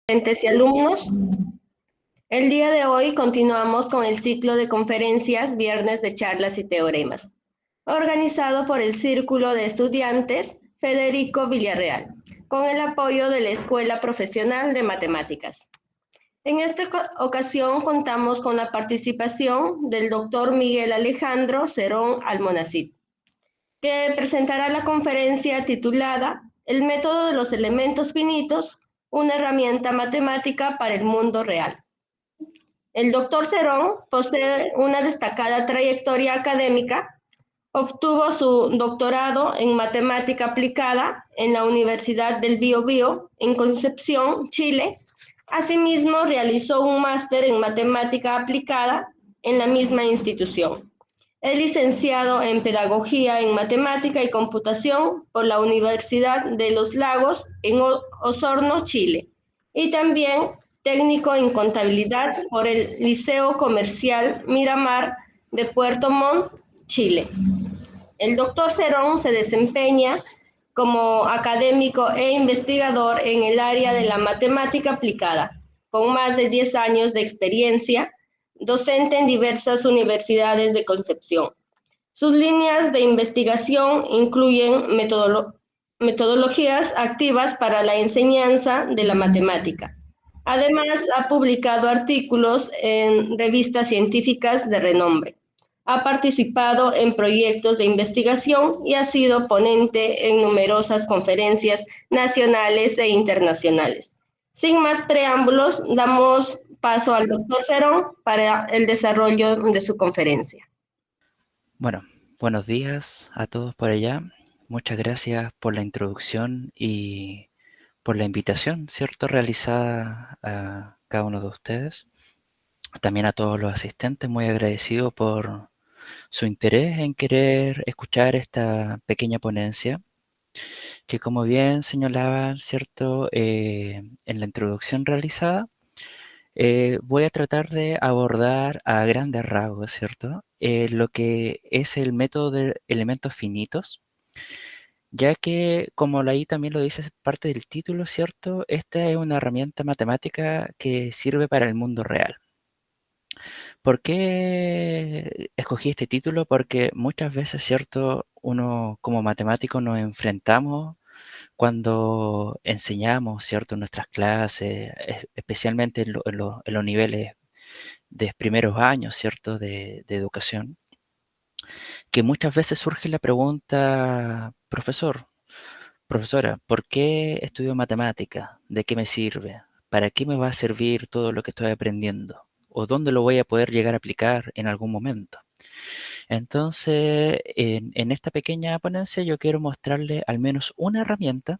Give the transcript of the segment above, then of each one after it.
Docentes y alumnos. El día de hoy continuamos con el ciclo de conferencias Viernes de Charlas y Teoremas, organizado por el Círculo de Estudiantes Federico Villarreal, con el apoyo de la Escuela Profesional de Matemáticas. En esta ocasión contamos con la participación del doctor Miguel Alejandro Cerón Almonacid, que presentará la conferencia titulada El método de los elementos finitos, una herramienta matemática para el mundo real. El doctor Cerón posee una destacada trayectoria académica. Obtuvo su doctorado en matemática aplicada en la Universidad del Biobío, en Concepción, Chile. Asimismo, realizó un máster en matemática aplicada en la misma institución. Es licenciado en Pedagogía en Matemática y Computación por la Universidad de los Lagos en Osorno, Chile. Y también técnico en Contabilidad por el Liceo Comercial Miramar de Puerto Montt, Chile. El doctor Cerón se desempeña como académico e investigador en el área de la matemática aplicada, con más de 10 años de experiencia docente en diversas universidades de Concepción. Sus líneas de investigación incluyen metodologías activas para la enseñanza de la matemática. Además, ha publicado artículos en revistas científicas de renombre. Ha participado en proyectos de investigación y ha sido ponente en numerosas conferencias nacionales e internacionales. Sin más preámbulos, damos paso al doctor Cerón para el desarrollo de su conferencia. Bueno, buenos días a todos por allá. Muchas gracias por la introducción y por la invitación, ¿cierto?, realizada a cada uno de ustedes. También a todos los asistentes, muy agradecido por su interés en querer escuchar esta pequeña ponencia, que como bien señalaba, ¿cierto?, en la introducción realizada, voy a tratar de abordar a grandes rasgos, ¿cierto?, lo que es el método de elementos finitos, ya que, como ahí también lo dice, es parte del título, ¿cierto?, esta es una herramienta matemática que sirve para el mundo real. ¿Por qué escogí este título? Porque muchas veces, ¿cierto?, uno como matemático nos enfrentamos cuando enseñamos, ¿cierto?, en nuestras clases, especialmente en los niveles de primeros años, ¿cierto?, de educación, que muchas veces surge la pregunta: profesor, profesora, ¿por qué estudio matemática? ¿De qué me sirve? ¿Para qué me va a servir todo lo que estoy aprendiendo? ¿O dónde lo voy a poder llegar a aplicar en algún momento? Entonces, en esta pequeña ponencia yo quiero mostrarle al menos una herramienta.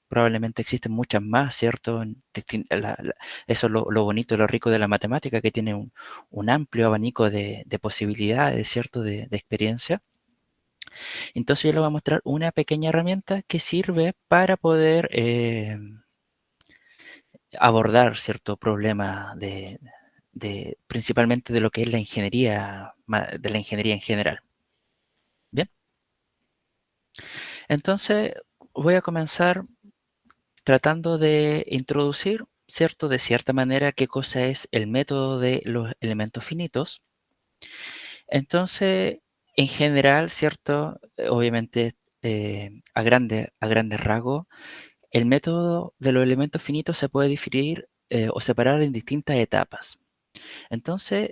Probablemente existen muchas más, ¿cierto? Eso es lo bonito y lo rico de la matemática, que tiene un amplio abanico de posibilidades, ¿cierto? De experiencia. Entonces yo le voy a mostrar una pequeña herramienta que sirve para poder abordar cierto problema principalmente de lo que es la ingeniería, de la ingeniería en general. Bien, entonces voy a comenzar tratando de introducir, ¿cierto?, de cierta manera, qué cosa es el método de los elementos finitos. Entonces, en general, ¿cierto?, obviamente, a grandes rasgos, el método de los elementos finitos se puede dividir o separar en distintas etapas. Entonces,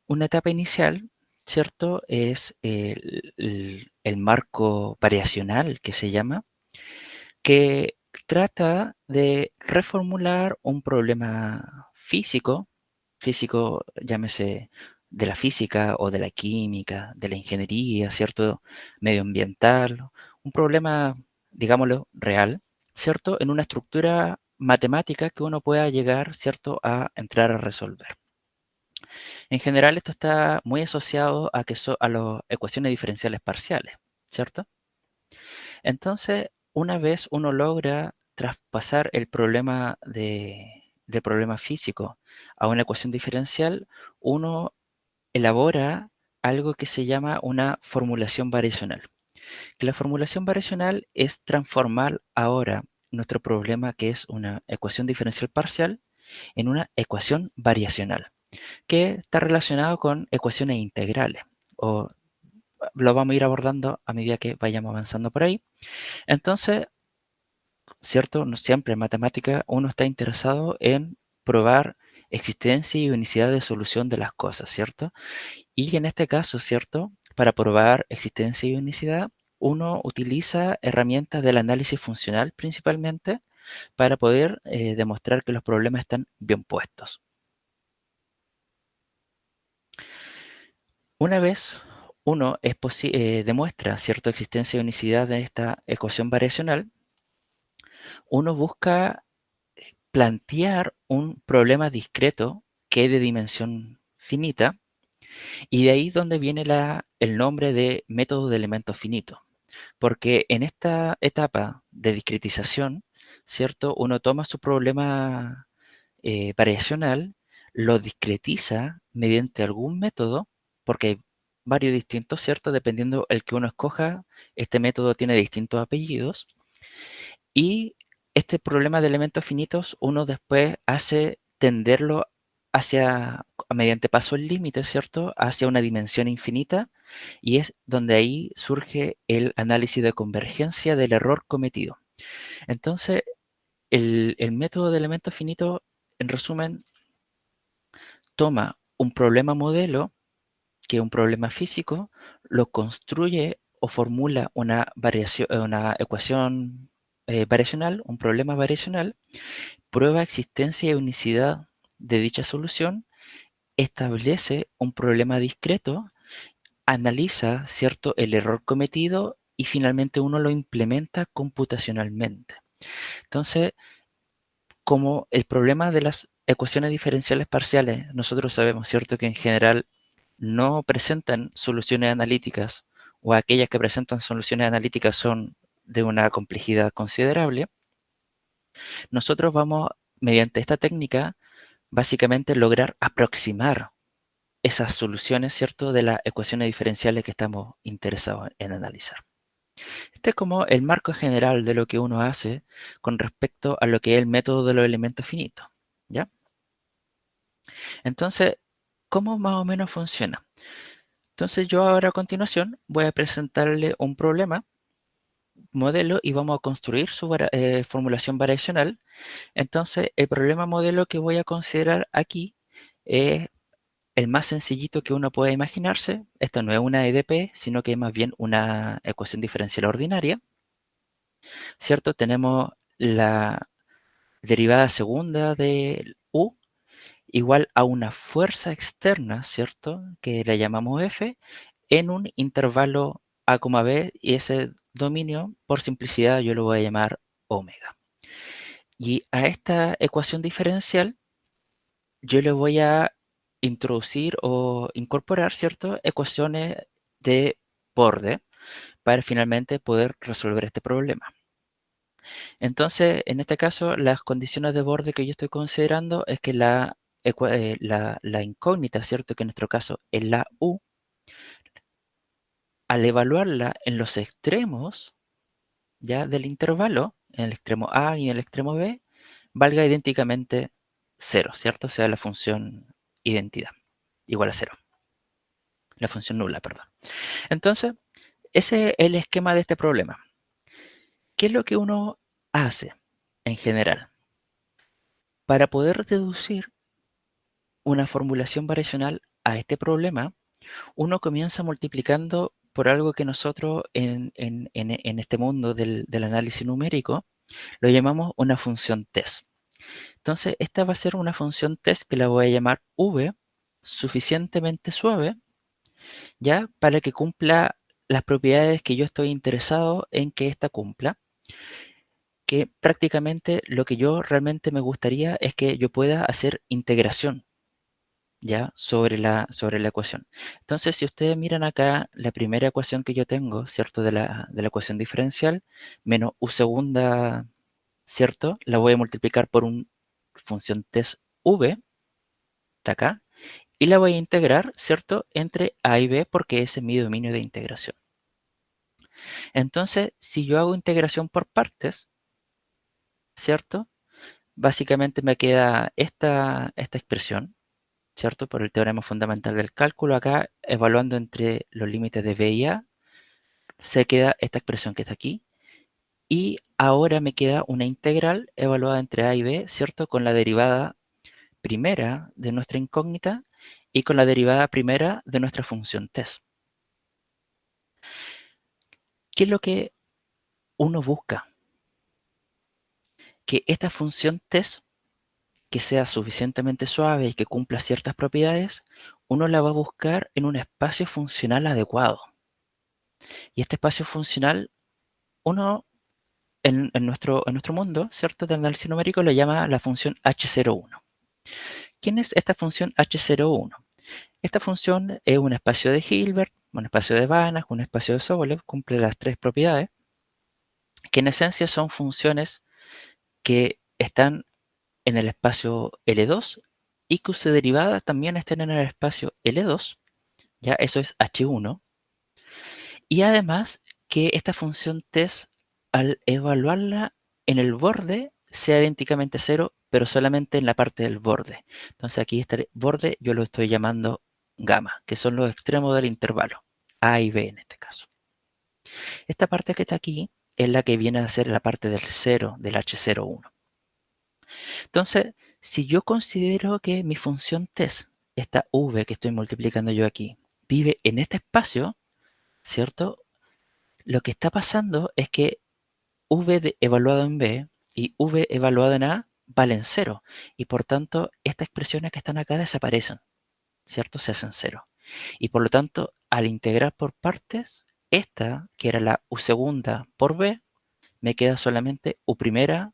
una etapa inicial, ¿cierto?, es el marco variacional, que se llama, que trata de reformular un problema físico, llámese de la física o de la química, de la ingeniería, ¿cierto?, medioambiental, un problema, digámoslo, real, ¿cierto?, en una estructura matemática que uno pueda llegar, ¿cierto?, a entrar a resolver. En general, esto está muy asociado a las ecuaciones diferenciales parciales, ¿cierto? Entonces, una vez uno logra traspasar el problema del problema físico a una ecuación diferencial, uno elabora algo que se llama una formulación variacional. Que la formulación variacional es transformar ahora nuestro problema, que es una ecuación diferencial parcial, en una ecuación variacional, que está relacionado con ecuaciones integrales, o lo vamos a ir abordando a medida que vayamos avanzando por ahí. Entonces, ¿cierto? No siempre en matemática uno está interesado en probar existencia y unicidad de solución de las cosas, ¿cierto? Y en este caso, ¿cierto? Para probar existencia y unicidad, uno utiliza herramientas del análisis funcional principalmente para poder demostrar que los problemas están bien puestos. Una vez uno demuestra cierta existencia y unicidad de esta ecuación variacional, uno busca plantear un problema discreto que es de dimensión finita, y de ahí donde viene el nombre de método de elementos finitos. Porque en esta etapa de discretización, ¿cierto? Uno toma su problema variacional, lo discretiza mediante algún método, porque hay varios distintos, ¿cierto? Dependiendo el que uno escoja, este método tiene distintos apellidos. Y este problema de elementos finitos, uno después hace tenderlo hacia, mediante pasos límites, ¿cierto? Hacia una dimensión infinita, y es donde ahí surge el análisis de convergencia del error cometido. Entonces, el método de elementos finitos, en resumen, toma un problema modelo, que es un problema físico, lo construye o formula una ecuación variacional, un problema variacional, prueba existencia y unicidad de dicha solución, establece un problema discreto, analiza, ¿cierto?, el error cometido y finalmente uno lo implementa computacionalmente. Entonces, como el problema de las ecuaciones diferenciales parciales, nosotros sabemos, ¿cierto?, que en general no presentan soluciones analíticas, o aquellas que presentan soluciones analíticas son de una complejidad considerable. Nosotros vamos, mediante esta técnica, básicamente lograr aproximar esas soluciones, ¿cierto?, de las ecuaciones diferenciales que estamos interesados en analizar. Este es como el marco general de lo que uno hace con respecto a lo que es el método de los elementos finitos, ¿ya? Entonces, ¿cómo más o menos funciona? Entonces yo ahora a continuación voy a presentarle un problema, modelo, y vamos a construir su formulación variacional. Entonces el problema modelo que voy a considerar aquí es el más sencillito que uno puede imaginarse. Esto no es una EDP, sino que es más bien una ecuación diferencial ordinaria, ¿cierto? Tenemos la derivada segunda de U igual a una fuerza externa, ¿cierto?, que la llamamos F, en un intervalo A, B, y ese dominio, por simplicidad, yo lo voy a llamar omega. Y a esta ecuación diferencial yo le voy a introducir o incorporar, ¿cierto?, ecuaciones de borde para finalmente poder resolver este problema. Entonces, en este caso, las condiciones de borde que yo estoy considerando es que la incógnita, ¿cierto?, que en nuestro caso es la U, al evaluarla en los extremos ya del intervalo, en el extremo A y en el extremo B, valga idénticamente 0, ¿cierto? O sea, la función identidad igual a 0. La función nula, perdón. Entonces, ese es el esquema de este problema. ¿Qué es lo que uno hace en general? Para poder deducir una formulación variacional a este problema, uno comienza multiplicando por algo que nosotros en este mundo del análisis numérico lo llamamos una función test. Entonces, esta va a ser una función test que la voy a llamar v, suficientemente suave, ya, para que cumpla las propiedades que yo estoy interesado en que ésta cumpla, que prácticamente lo que yo realmente me gustaría es que yo pueda hacer integración, ya, sobre la ecuación. Entonces, si ustedes miran acá la primera ecuación que yo tengo, ¿cierto?, de la ecuación diferencial, menos u segunda, ¿cierto?, la voy a multiplicar por una función test v, de acá, y la voy a integrar, ¿cierto?, entre a y b, porque ese es mi dominio de integración. Entonces, si yo hago integración por partes, ¿cierto? Básicamente me queda esta expresión, ¿cierto? Por el teorema fundamental del cálculo, acá evaluando entre los límites de b y a, se queda esta expresión que está aquí. Y ahora me queda una integral evaluada entre a y b, ¿cierto? Con la derivada primera de nuestra incógnita y con la derivada primera de nuestra función test. ¿Qué es lo que uno busca? Que esta función test, que sea suficientemente suave y que cumpla ciertas propiedades, uno la va a buscar en un espacio funcional adecuado. Y este espacio funcional, uno en nuestro mundo, ¿cierto? De análisis numérico lo llama la función H01. ¿Quién es esta función H01? Esta función es un espacio de Hilbert, un espacio de Banach, un espacio de Sobolev, cumple las tres propiedades, que en esencia son funciones que están en el espacio L2 y que su derivada también estén en el espacio L2, ya eso es H1, y además que esta función test, al evaluarla en el borde, sea idénticamente cero, pero solamente en la parte del borde. Entonces aquí este borde yo lo estoy llamando gamma, que son los extremos del intervalo, A y B en este caso. Esta parte que está aquí es la que viene a ser la parte del 0, del H01. Entonces, si yo considero que mi función test, esta v que estoy multiplicando yo aquí, vive en este espacio, ¿cierto? Lo que está pasando es que evaluado en b y v evaluado en a valen 0. Y por tanto, estas expresiones que están acá desaparecen, ¿cierto? Se hacen 0. Y por lo tanto, al integrar por partes, esta, que era la u segunda por b, me queda solamente u primera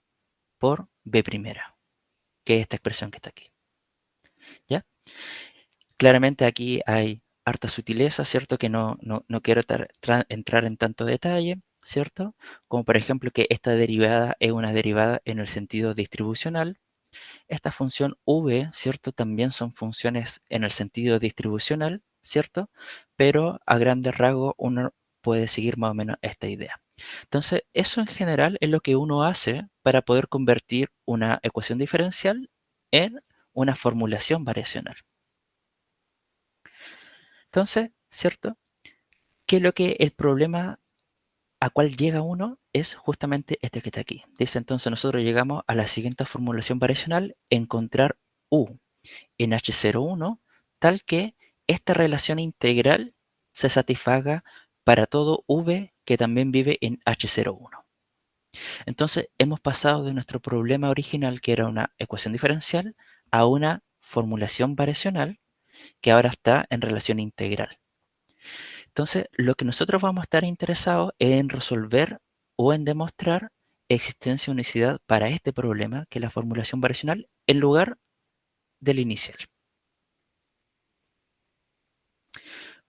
por b primera, que es esta expresión que está aquí. ¿Ya? Claramente aquí hay harta sutileza, ¿cierto? Que no quiero entrar en tanto detalle, ¿cierto? Como por ejemplo que esta derivada es una derivada en el sentido distribucional. Esta función v, ¿cierto? También son funciones en el sentido distribucional, ¿cierto? Pero a grandes rasgos uno puede seguir más o menos esta idea. Entonces, eso en general es lo que uno hace para poder convertir una ecuación diferencial en una formulación variacional. Entonces, ¿cierto? Que lo que el problema a cual llega uno es justamente este que está aquí. Dice entonces nosotros llegamos a la siguiente formulación variacional, encontrar u en H01 tal que esta relación integral se satisfaga para todo v que también vive en H01. Entonces hemos pasado de nuestro problema original, que era una ecuación diferencial, a una formulación variacional que ahora está en relación integral. Entonces, lo que nosotros vamos a estar interesados es en resolver o en demostrar existencia de unicidad para este problema, que es la formulación variacional, en lugar del inicial.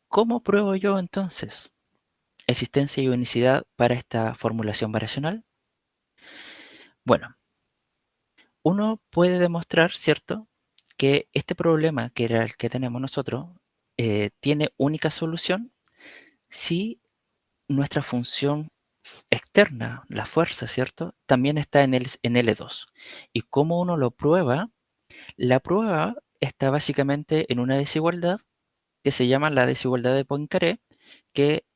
¿Cómo pruebo yo entonces existencia y unicidad para esta formulación variacional? Bueno, uno puede demostrar, ¿cierto?, que este problema, que era el que tenemos nosotros, tiene única solución si nuestra función externa, la fuerza, ¿cierto?, también está en L2. ¿Y cómo uno lo prueba? La prueba está básicamente en una desigualdad que se llama la desigualdad de Poincaré, que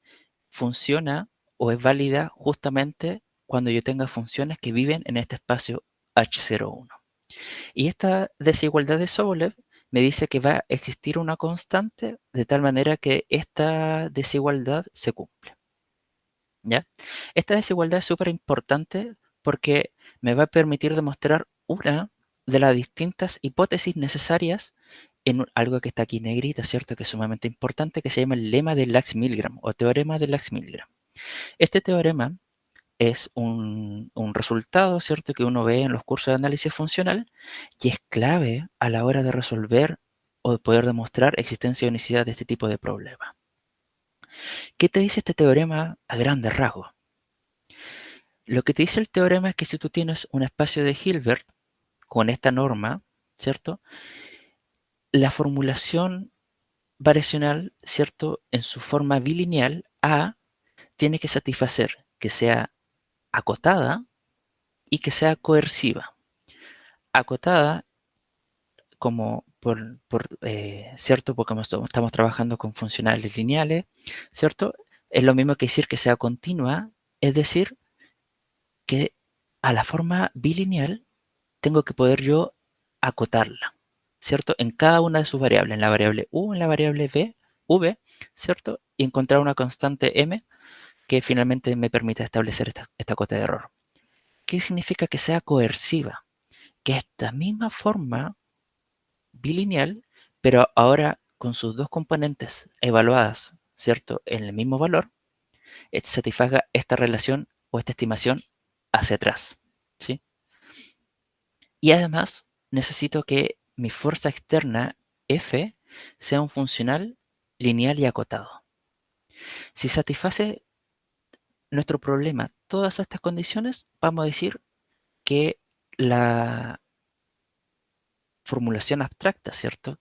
funciona o es válida justamente cuando yo tenga funciones que viven en este espacio H01. Y esta desigualdad de Sobolev me dice que va a existir una constante de tal manera que esta desigualdad se cumple. ¿Ya? Esta desigualdad es súper importante porque me va a permitir demostrar una de las distintas hipótesis necesarias en algo que está aquí negrita, ¿cierto? Que es sumamente importante, que se llama el lema de Lax-Milgram o teorema de Lax-Milgram. Este teorema es un resultado, ¿cierto?, que uno ve en los cursos de análisis funcional y es clave a la hora de resolver o de poder demostrar existencia de unicidad de este tipo de problemas. ¿Qué te dice este teorema a grandes rasgos? Lo que te dice el teorema es que si tú tienes un espacio de Hilbert con esta norma, ¿cierto?, la formulación variacional, ¿cierto?, en su forma bilineal, A tiene que satisfacer que sea acotada, y que sea coerciva, acotada como ¿cierto? Porque estamos trabajando con funcionales lineales, ¿cierto? Es lo mismo que decir que sea continua, es decir, que a la forma bilineal tengo que poder yo acotarla, ¿cierto? En cada una de sus variables, en la variable u, en la variable v, ¿cierto? Y encontrar una constante m que finalmente me permita establecer esta cota de error. ¿Qué significa que sea coerciva? Que esta misma forma bilineal, pero ahora con sus dos componentes evaluadas, ¿cierto? En el mismo valor, satisfaga esta relación o esta estimación hacia atrás, ¿sí? Y además necesito que mi fuerza externa F sea un funcional lineal y acotado. Si satisface nuestro problema todas estas condiciones, vamos a decir que la formulación abstracta, ¿cierto?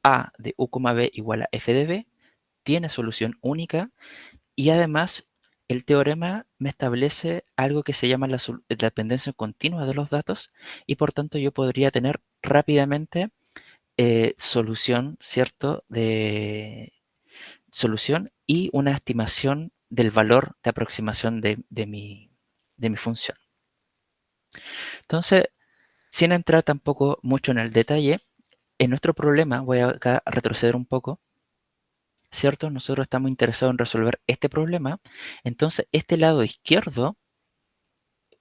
A de U, B igual a F de B tiene solución única y además el teorema me establece algo que se llama la dependencia continua de los datos y por tanto yo podría tener rápidamente solución, ¿cierto? De solución y una estimación del valor de aproximación de mi función. Entonces, sin entrar tampoco mucho en el detalle, en nuestro problema, voy acá a retroceder un poco, ¿cierto? Nosotros estamos interesados en resolver este problema, entonces este lado izquierdo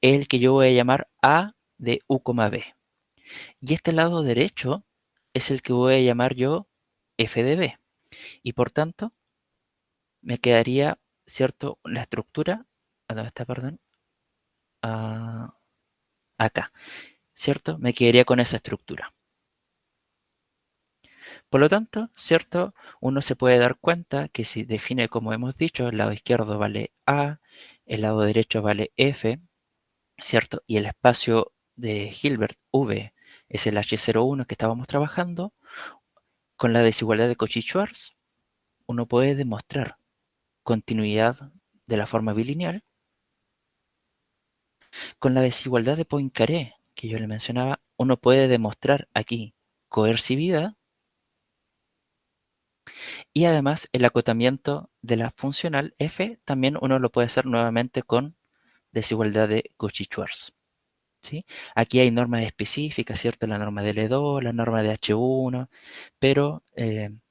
es el que yo voy a llamar A de U, B. Y este lado derecho es el que voy a llamar yo F de B. Y por tanto, me quedaría, ¿cierto? La estructura, ¿a dónde está, perdón? Ah, acá, ¿cierto? Me quedaría con esa estructura. Por lo tanto, ¿cierto? Uno se puede dar cuenta que si define como hemos dicho, el lado izquierdo vale A, el lado derecho vale F, ¿cierto? Y el espacio de Hilbert V es el H01 que estábamos trabajando. Con la desigualdad de Cauchy-Schwarz, uno puede demostrar continuidad de la forma bilineal. Con la desigualdad de Poincaré, que yo le mencionaba, uno puede demostrar aquí coercividad y además el acotamiento de la funcional f también uno lo puede hacer nuevamente con desigualdad de Cauchy-Schwarz. ¿Sí? Aquí hay normas específicas, ¿cierto? La norma de L2, la norma de H1, pero,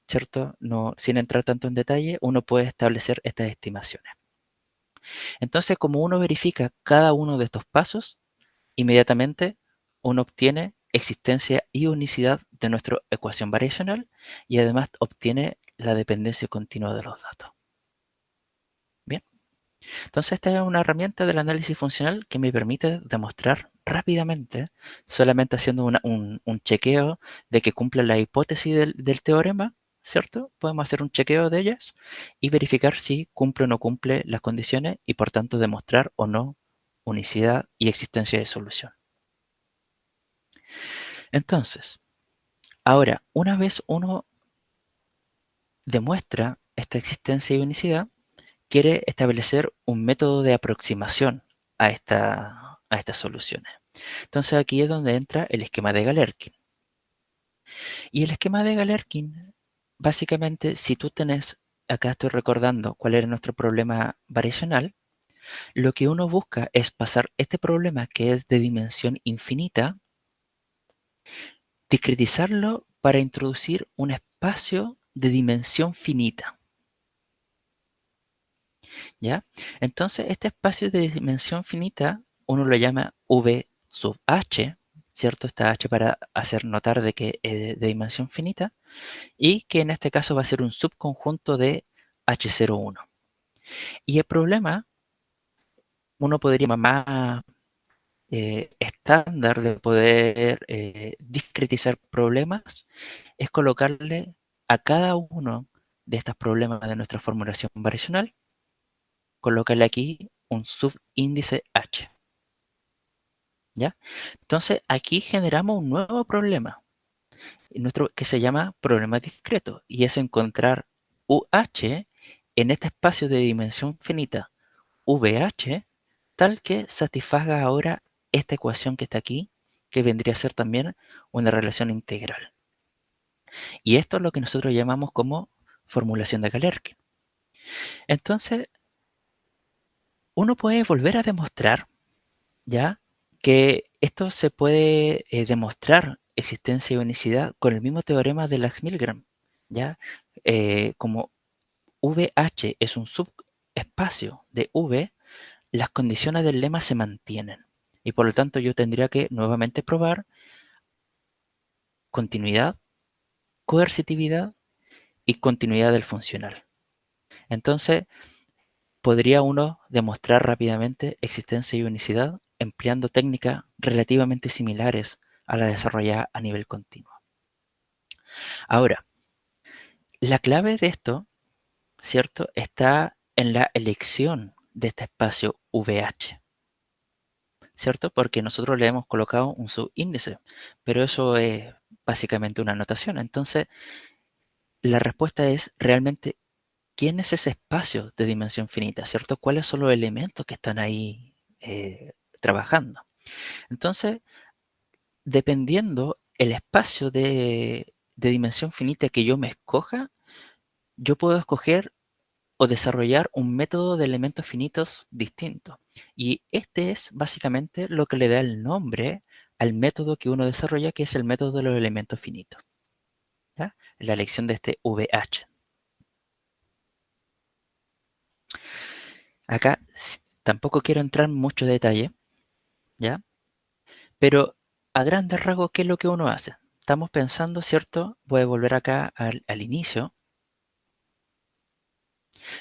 ¿cierto? No, sin entrar tanto en detalle, uno puede establecer estas estimaciones. Entonces, como uno verifica cada uno de estos pasos, inmediatamente uno obtiene existencia y unicidad de nuestra ecuación variacional y además obtiene la dependencia continua de los datos. Bien, entonces esta es una herramienta del análisis funcional que me permite demostrar rápidamente, solamente haciendo un chequeo de que cumpla la hipótesis del teorema, ¿cierto? Podemos hacer un chequeo de ellas y verificar si cumple o no cumple las condiciones y por tanto demostrar o no unicidad y existencia de solución. Entonces, ahora, una vez uno demuestra esta existencia y unicidad, quiere establecer un método de aproximación a estas soluciones. Entonces aquí es donde entra el esquema de Galerkin. Y el esquema de Galerkin, básicamente, si tú tenés, acá estoy recordando cuál era nuestro problema variacional, lo que uno busca es pasar este problema que es de dimensión infinita, discretizarlo para introducir un espacio de dimensión finita. ¿Ya? Entonces, este espacio de dimensión finita, uno lo llama V sub h, ¿cierto? Esta h para hacer notar de que es de dimensión finita, y que en este caso va a ser un subconjunto de H01. Y el problema, uno podría más estándar de poder discretizar problemas, es colocarle a cada uno de estos problemas de nuestra formulación variacional, colocarle aquí un subíndice h. ¿Ya? Entonces aquí generamos un nuevo problema, que se llama problema discreto, y es encontrar UH en este espacio de dimensión finita VH tal que satisfaga ahora esta ecuación que está aquí, que vendría a ser también una relación integral. Y esto es lo que nosotros llamamos como formulación de Galerkin. Entonces, uno puede volver a demostrar, ¿ya?, que esto se puede demostrar existencia y unicidad con el mismo teorema de Lax-Milgram, ¿ya? Como VH es un subespacio de V, las condiciones del lema se mantienen. Y por lo tanto yo tendría que nuevamente probar continuidad, coercitividad y continuidad del funcional. Entonces, podría uno demostrar rápidamente existencia y unicidad empleando técnicas relativamente similares a la desarrollada a nivel continuo. Ahora, la clave de esto, ¿cierto?, está en la elección de este espacio VH, ¿cierto? Porque nosotros le hemos colocado un subíndice, pero eso es básicamente una anotación. Entonces, la respuesta es realmente quién es ese espacio de dimensión finita, ¿cierto? ¿Cuáles son los elementos que están ahí trabajando? Entonces, dependiendo el espacio de dimensión finita que yo me escoja, yo puedo escoger o desarrollar un método de elementos finitos distinto. Y este es básicamente lo que le da el nombre al método que uno desarrolla, que es el método de los elementos finitos, ¿ya? La elección de este VH. Acá tampoco quiero entrar en mucho detalle, ¿ya? Pero a grandes rasgos, ¿qué es lo que uno hace? Estamos pensando, ¿cierto? Voy a volver acá al inicio.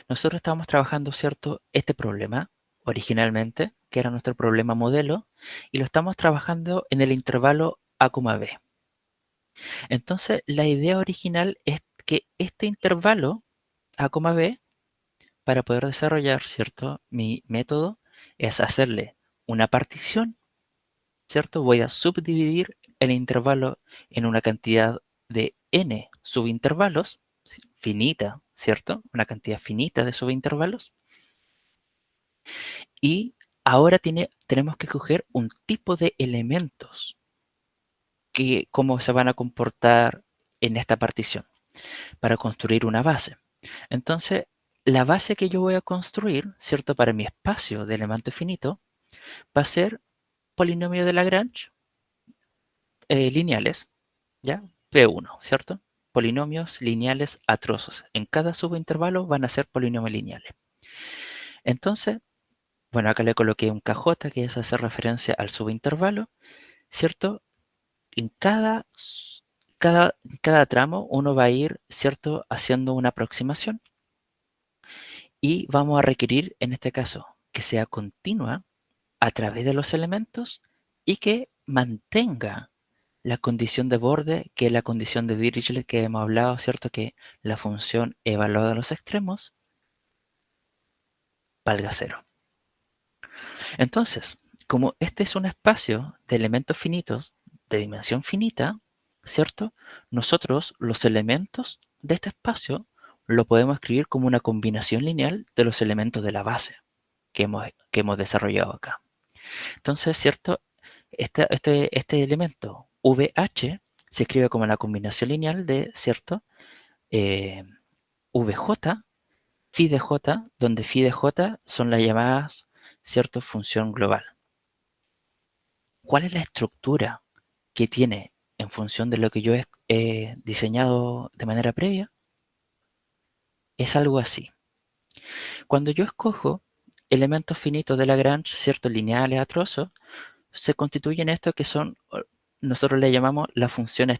Nosotros estábamos trabajando, ¿cierto?, este problema originalmente, que era nuestro problema modelo, y lo estamos trabajando en el intervalo A, B. Entonces, la idea original es que este intervalo A, B, para poder desarrollar, ¿cierto?, mi método, es hacerle una partición, ¿cierto? Voy a subdividir el intervalo en una cantidad de n subintervalos, finita, ¿cierto? Una cantidad finita de subintervalos. Y ahora tenemos que coger un tipo de elementos que cómo se van a comportar en esta partición para construir una base. Entonces, la base que yo voy a construir, ¿cierto? Para mi espacio de elemento finito, va a ser polinomio de Lagrange lineales, ¿ya? P1, ¿cierto? Polinomios lineales atroces. En cada subintervalo van a ser polinomios lineales. Entonces, bueno, acá le coloqué un KJ que es hacer referencia al subintervalo, ¿cierto? En cada tramo uno va a ir, ¿cierto?, haciendo una aproximación y vamos a requerir, en este caso, que sea continua a través de los elementos y que mantenga la condición de borde, que es la condición de Dirichlet que hemos hablado, ¿cierto?, que la función evaluada a los extremos valga cero. Entonces, como este es un espacio de elementos finitos de dimensión finita, ¿cierto? Nosotros los elementos de este espacio lo podemos escribir como una combinación lineal de los elementos de la base que hemos desarrollado acá. Entonces, ¿cierto? Este elemento VH se escribe como la combinación lineal de, ¿cierto?, VJ, phi de J, donde phi de J son las llamadas, ¿cierto?, función global. ¿Cuál es la estructura que tiene en función de lo que yo he diseñado de manera previa? Es algo así. Cuando yo escojo elementos finitos de Lagrange, ciertos lineales a trozos, se constituyen estos que son, nosotros le llamamos las funciones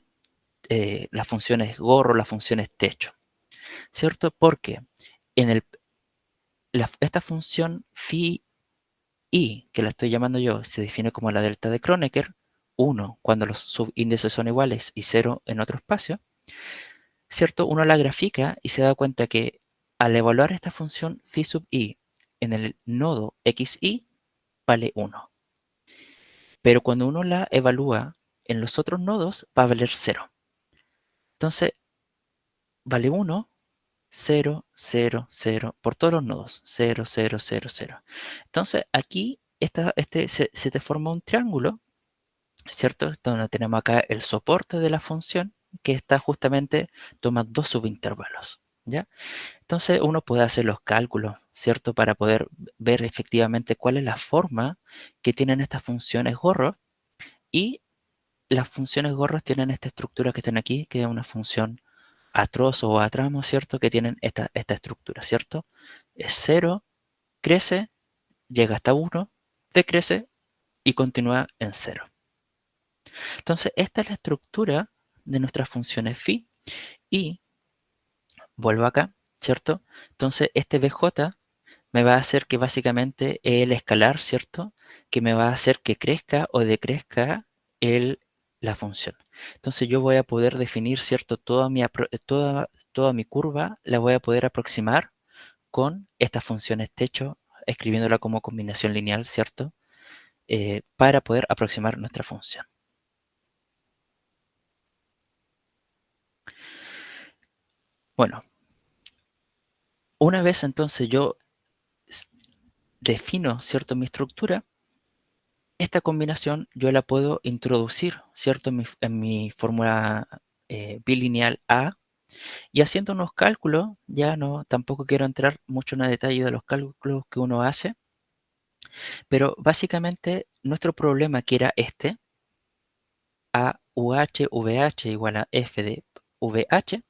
gorro, las funciones techo, ¿cierto? Porque en esta función phi i, que la estoy llamando yo, se define como la delta de Kronecker, 1 cuando los subíndices son iguales y 0 en otro espacio, ¿cierto? Uno la grafica y se da cuenta que al evaluar esta función phi sub i en el nodo xi, vale 1. Pero cuando uno la evalúa en los otros nodos, va a valer 0. Entonces, vale 1, 0, 0, 0, por todos los nodos, 0, 0, 0, 0. Entonces, aquí se te forma un triángulo, ¿cierto? Donde tenemos acá el soporte de la función que está justamente, toma dos subintervalos, ¿ya? Entonces uno puede hacer los cálculos, ¿cierto? Para poder ver efectivamente cuál es la forma que tienen estas funciones gorro, y las funciones gorros tienen esta estructura que están aquí, que es una función a trozo o a tramo, ¿cierto? Que tienen esta estructura, ¿cierto? Es 0, crece, llega hasta 1, decrece y continúa en 0. Entonces, esta es la estructura de nuestras funciones phi, y vuelvo acá, ¿cierto? Entonces, este BJ me va a hacer que básicamente el escalar, ¿cierto? Que me va a hacer que crezca o decrezca la función. Entonces yo voy a poder definir, ¿cierto? Toda mi curva la voy a poder aproximar con estas funciones techo, escribiéndola como combinación lineal, ¿cierto? Para poder aproximar nuestra función. Bueno, una vez entonces yo defino, ¿cierto? Mi estructura, esta combinación yo la puedo introducir, ¿cierto? En mi fórmula bilineal A, y haciendo unos cálculos, ya no, tampoco quiero entrar mucho en el detalle de los cálculos que uno hace, pero básicamente nuestro problema, que era este, AUH VH igual a F de VH,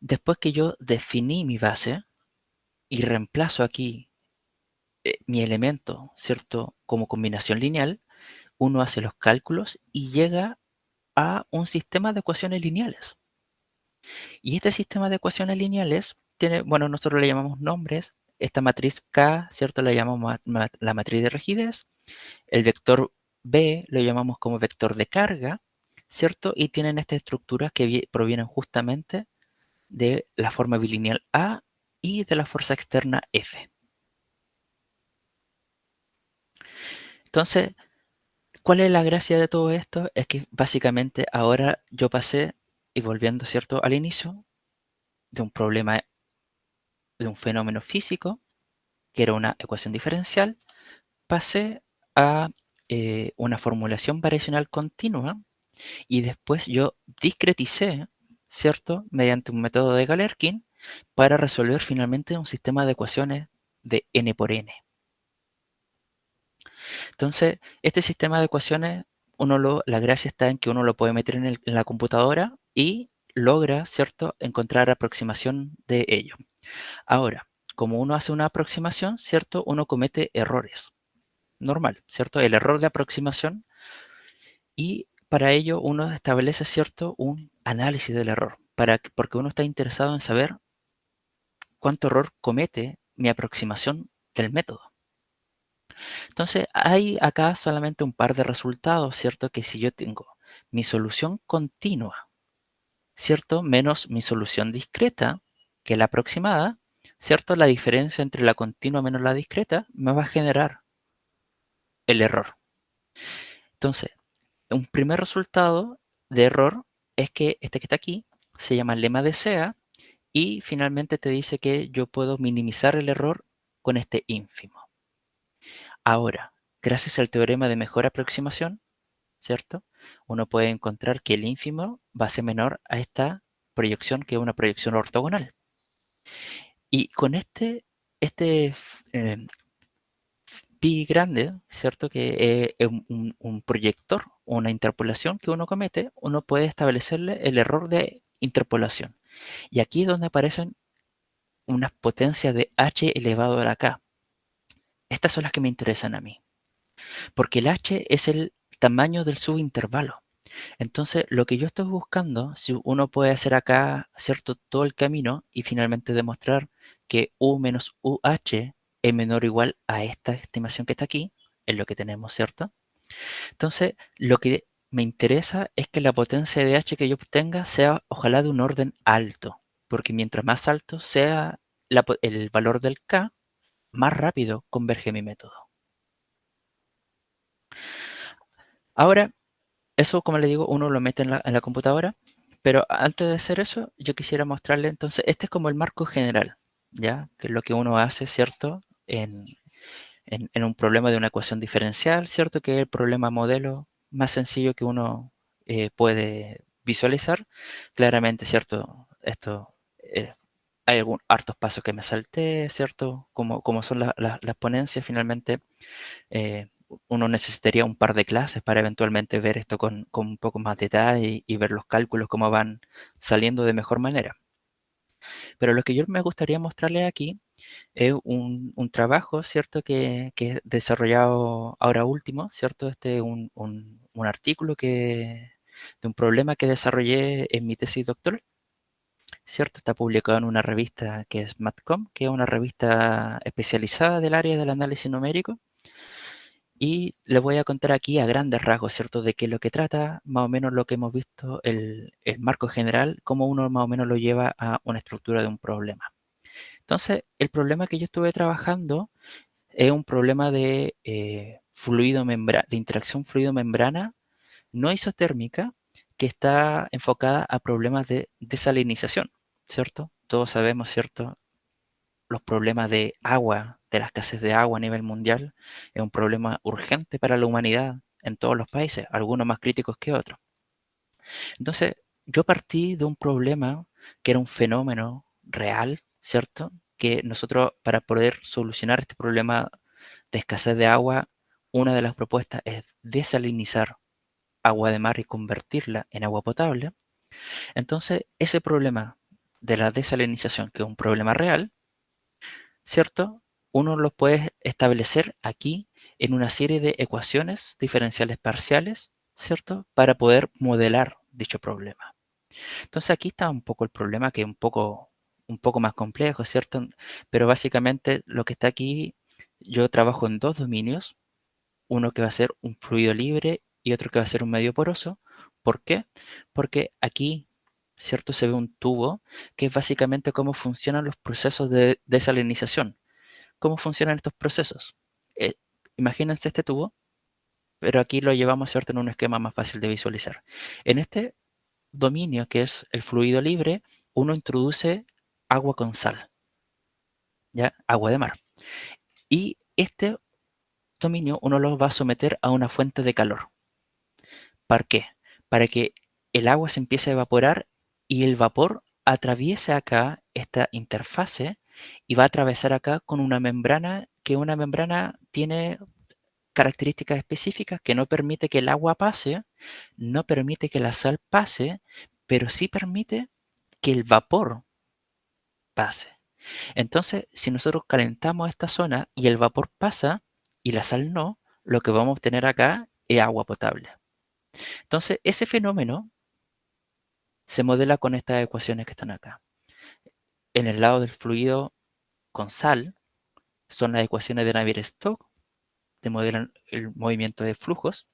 después que yo definí mi base y reemplazo aquí mi elemento, ¿cierto? Como combinación lineal, uno hace los cálculos y llega a un sistema de ecuaciones lineales. Y este sistema de ecuaciones lineales tiene, bueno, nosotros le llamamos nombres. Esta matriz K, ¿cierto? La llamamos la matriz de rigidez. El vector B lo llamamos como vector de carga, ¿cierto? Y tienen estas estructuras que provienen justamente de la forma bilineal A y de la fuerza externa F. Entonces, ¿cuál es la gracia de todo esto? Es que básicamente ahora yo pasé, y volviendo, ¿cierto?, al inicio, de un problema, de un fenómeno físico, que era una ecuación diferencial, pasé a una formulación variacional continua, y después yo discreticé, ¿cierto?, mediante un método de Galerkin, para resolver finalmente un sistema de ecuaciones de n por n. Entonces, este sistema de ecuaciones, la gracia está en que uno lo puede meter en la computadora y logra, ¿cierto?, encontrar aproximación de ello. Ahora, como uno hace una aproximación, ¿cierto?, uno comete errores. Normal, ¿cierto? El error de aproximación, y para ello uno establece, ¿cierto?, un análisis del error, porque uno está interesado en saber cuánto error comete mi aproximación del método. Entonces, hay acá solamente un par de resultados, ¿cierto? Que si yo tengo mi solución continua, ¿cierto?, menos mi solución discreta, que es la aproximada, ¿cierto? La diferencia entre la continua menos la discreta me va a generar el error. Entonces, un primer resultado de error es que este que está aquí se llama lema de SEA, y finalmente te dice que yo puedo minimizar el error con este ínfimo. Ahora, gracias al teorema de mejor aproximación, ¿cierto?, uno puede encontrar que el ínfimo va a ser menor a esta proyección, que es una proyección ortogonal. Y con este pi grande, ¿cierto?, que es un proyector o una interpolación que uno comete, uno puede establecerle el error de interpolación. Y aquí es donde aparecen unas potencias de h elevado a la k. Estas son las que me interesan a mí, porque el h es el tamaño del subintervalo. Entonces, lo que yo estoy buscando, si uno puede hacer acá, ¿cierto?, todo el camino y finalmente demostrar que u menos uh es menor o igual a esta estimación que está aquí, es lo que tenemos, ¿cierto? Entonces, lo que me interesa es que la potencia de h que yo obtenga sea ojalá de un orden alto, porque mientras más alto sea el valor del k, más rápido converge mi método. Ahora, eso, como le digo, uno lo mete en la computadora, pero antes de hacer eso, yo quisiera mostrarle, entonces, este es como el marco general, ¿ya? Que es lo que uno hace, ¿cierto?, en en un problema de una ecuación diferencial, ¿cierto? Que es el problema modelo más sencillo que uno puede visualizar. Claramente, ¿cierto? Esto, hay hartos pasos que me salté, ¿cierto? Como son las ponencias, finalmente eh, uno necesitaría un par de clases para eventualmente ver esto con un poco más detalle y ver los cálculos cómo van saliendo de mejor manera. Pero lo que yo me gustaría mostrarles aquí es un trabajo, ¿cierto? Que he desarrollado ahora último, ¿cierto? Este es un artículo de un problema que desarrollé en mi tesis doctoral, ¿cierto? Está publicado en una revista que es MATCOM, que es una revista especializada del área del análisis numérico. Y les voy a contar aquí a grandes rasgos, ¿cierto? De qué es lo que trata, más o menos lo que hemos visto, el marco general, cómo uno más o menos lo lleva a una estructura de un problema. Entonces, el problema que yo estuve trabajando es un problema de de interacción fluido-membrana no isotérmica que está enfocada a problemas de desalinización, ¿cierto? Todos sabemos, ¿cierto? Los problemas de agua, de la escasez de agua a nivel mundial, es un problema urgente para la humanidad en todos los países, algunos más críticos que otros. Entonces, yo partí de un problema que era un fenómeno real, ¿cierto? Que nosotros, para poder solucionar este problema de escasez de agua, una de las propuestas es desalinizar agua de mar y convertirla en agua potable. Entonces, ese problema de la desalinización, que es un problema real, ¿cierto? Uno lo puede establecer aquí en una serie de ecuaciones diferenciales parciales, ¿cierto? Para poder modelar dicho problema. Entonces aquí está un poco el problema que es un poco más complejo, ¿cierto? Pero básicamente lo que está aquí, yo trabajo en dos dominios, uno que va a ser un fluido libre y otro que va a ser un medio poroso. ¿Por qué? Porque aquí, ¿cierto? Se ve un tubo que es básicamente cómo funcionan los procesos de desalinización. ¿Cómo funcionan estos procesos? Eh, Imagínense este tubo, pero aquí lo llevamos, ¿cierto? En un esquema más fácil de visualizar. En este dominio, que es el fluido libre, uno introduce agua con sal, ¿ya? Agua de mar. Y este dominio uno lo va a someter a una fuente de calor. ¿Para qué? Para que el agua se empiece a evaporar y el vapor atraviese acá esta interfase y va a atravesar acá con una membrana, que una membrana tiene características específicas que no permite que el agua pase, no permite que la sal pase, pero sí permite que el vapor pase. Entonces, si nosotros calentamos esta zona y el vapor pasa y la sal no, lo que vamos a obtener acá es agua potable. Entonces, ese fenómeno se modela con estas ecuaciones que están acá. En el lado del fluido con sal son las ecuaciones de Navier-Stokes, que modelan el movimiento de flujos,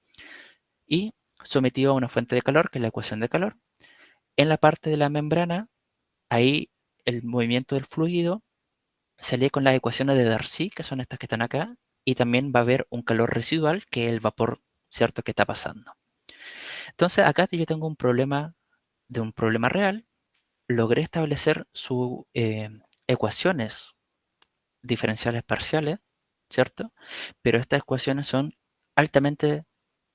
y sometido a una fuente de calor, que es la ecuación de calor. En la parte de la membrana, ahí el movimiento del fluido se lee con las ecuaciones de Darcy, que son estas que están acá, y también va a haber un calor residual, que es el vapor, ¿cierto?, que está pasando. Entonces, acá yo tengo un problema de un problema real. Logré establecer sus ecuaciones diferenciales parciales, ¿cierto? Pero estas ecuaciones son altamente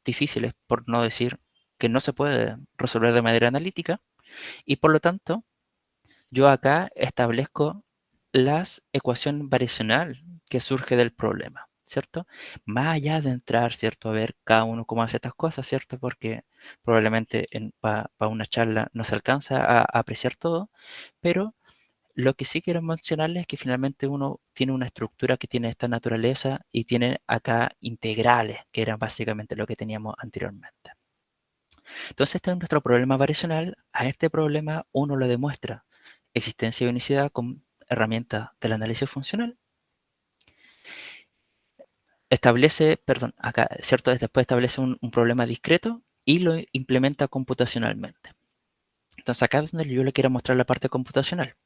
difíciles, por no decir que no se puede resolver de manera analítica, y por lo tanto, yo acá establezco las ecuación variacional que surge del problema, ¿cierto? Más allá de entrar, ¿cierto? A ver cada uno cómo hace estas cosas, ¿cierto? Porque probablemente para una charla no se alcanza a apreciar todo, pero lo que sí quiero mencionarles es que finalmente uno tiene una estructura que tiene esta naturaleza y tiene acá integrales, que eran básicamente lo que teníamos anteriormente. Entonces, este es nuestro problema variacional. A este problema uno lo demuestra existencia de unicidad con herramientas del análisis funcional. Establece, perdón, acá, ¿cierto? Después establece un problema discreto y lo implementa computacionalmente. Entonces, acá es donde yo le quiero mostrar la parte computacional.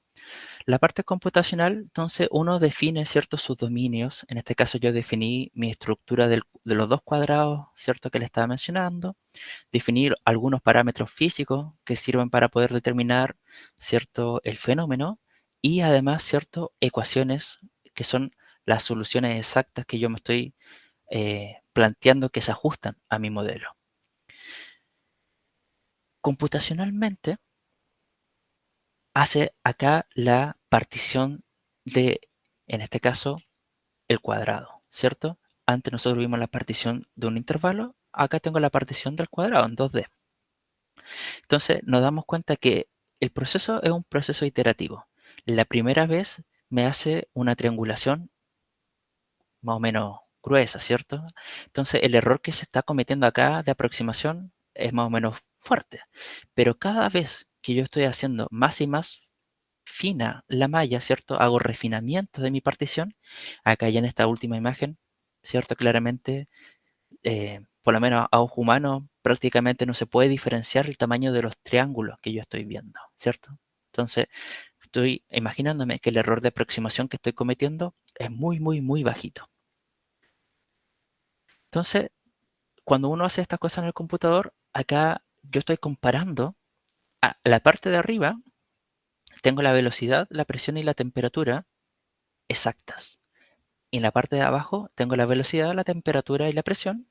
La parte computacional, entonces, uno define ciertos subdominios. En este caso, yo definí mi estructura de los dos cuadrados, ¿cierto? Que le estaba mencionando. Definir algunos parámetros físicos que sirven para poder determinar, ¿cierto?, el fenómeno y además, ¿cierto?, ecuaciones que son las soluciones exactas que yo me estoy planteando que se ajustan a mi modelo. Computacionalmente, hace acá la partición de, en este caso, el cuadrado, ¿cierto? Antes nosotros vimos la partición de un intervalo, acá tengo la partición del cuadrado en 2D. Entonces nos damos cuenta que el proceso es un proceso iterativo. La primera vez me hace una triangulación más o menos gruesa, ¿cierto? Entonces el error que se está cometiendo acá de aproximación es más o menos fuerte. Pero cada vez que yo estoy haciendo más y más fina la malla, ¿cierto? Hago refinamiento de mi partición. Acá ya en esta última imagen, ¿cierto? Claramente, por lo menos a ojo humano, prácticamente no se puede diferenciar el tamaño de los triángulos que yo estoy viendo, ¿cierto? Entonces, estoy imaginándome que el error de aproximación que estoy cometiendo es muy, muy, muy bajito. Entonces, cuando uno hace estas cosas en el computador, acá yo estoy comparando a la parte de arriba, tengo la velocidad, la presión y la temperatura exactas. Y en la parte de abajo tengo la velocidad, la temperatura y la presión,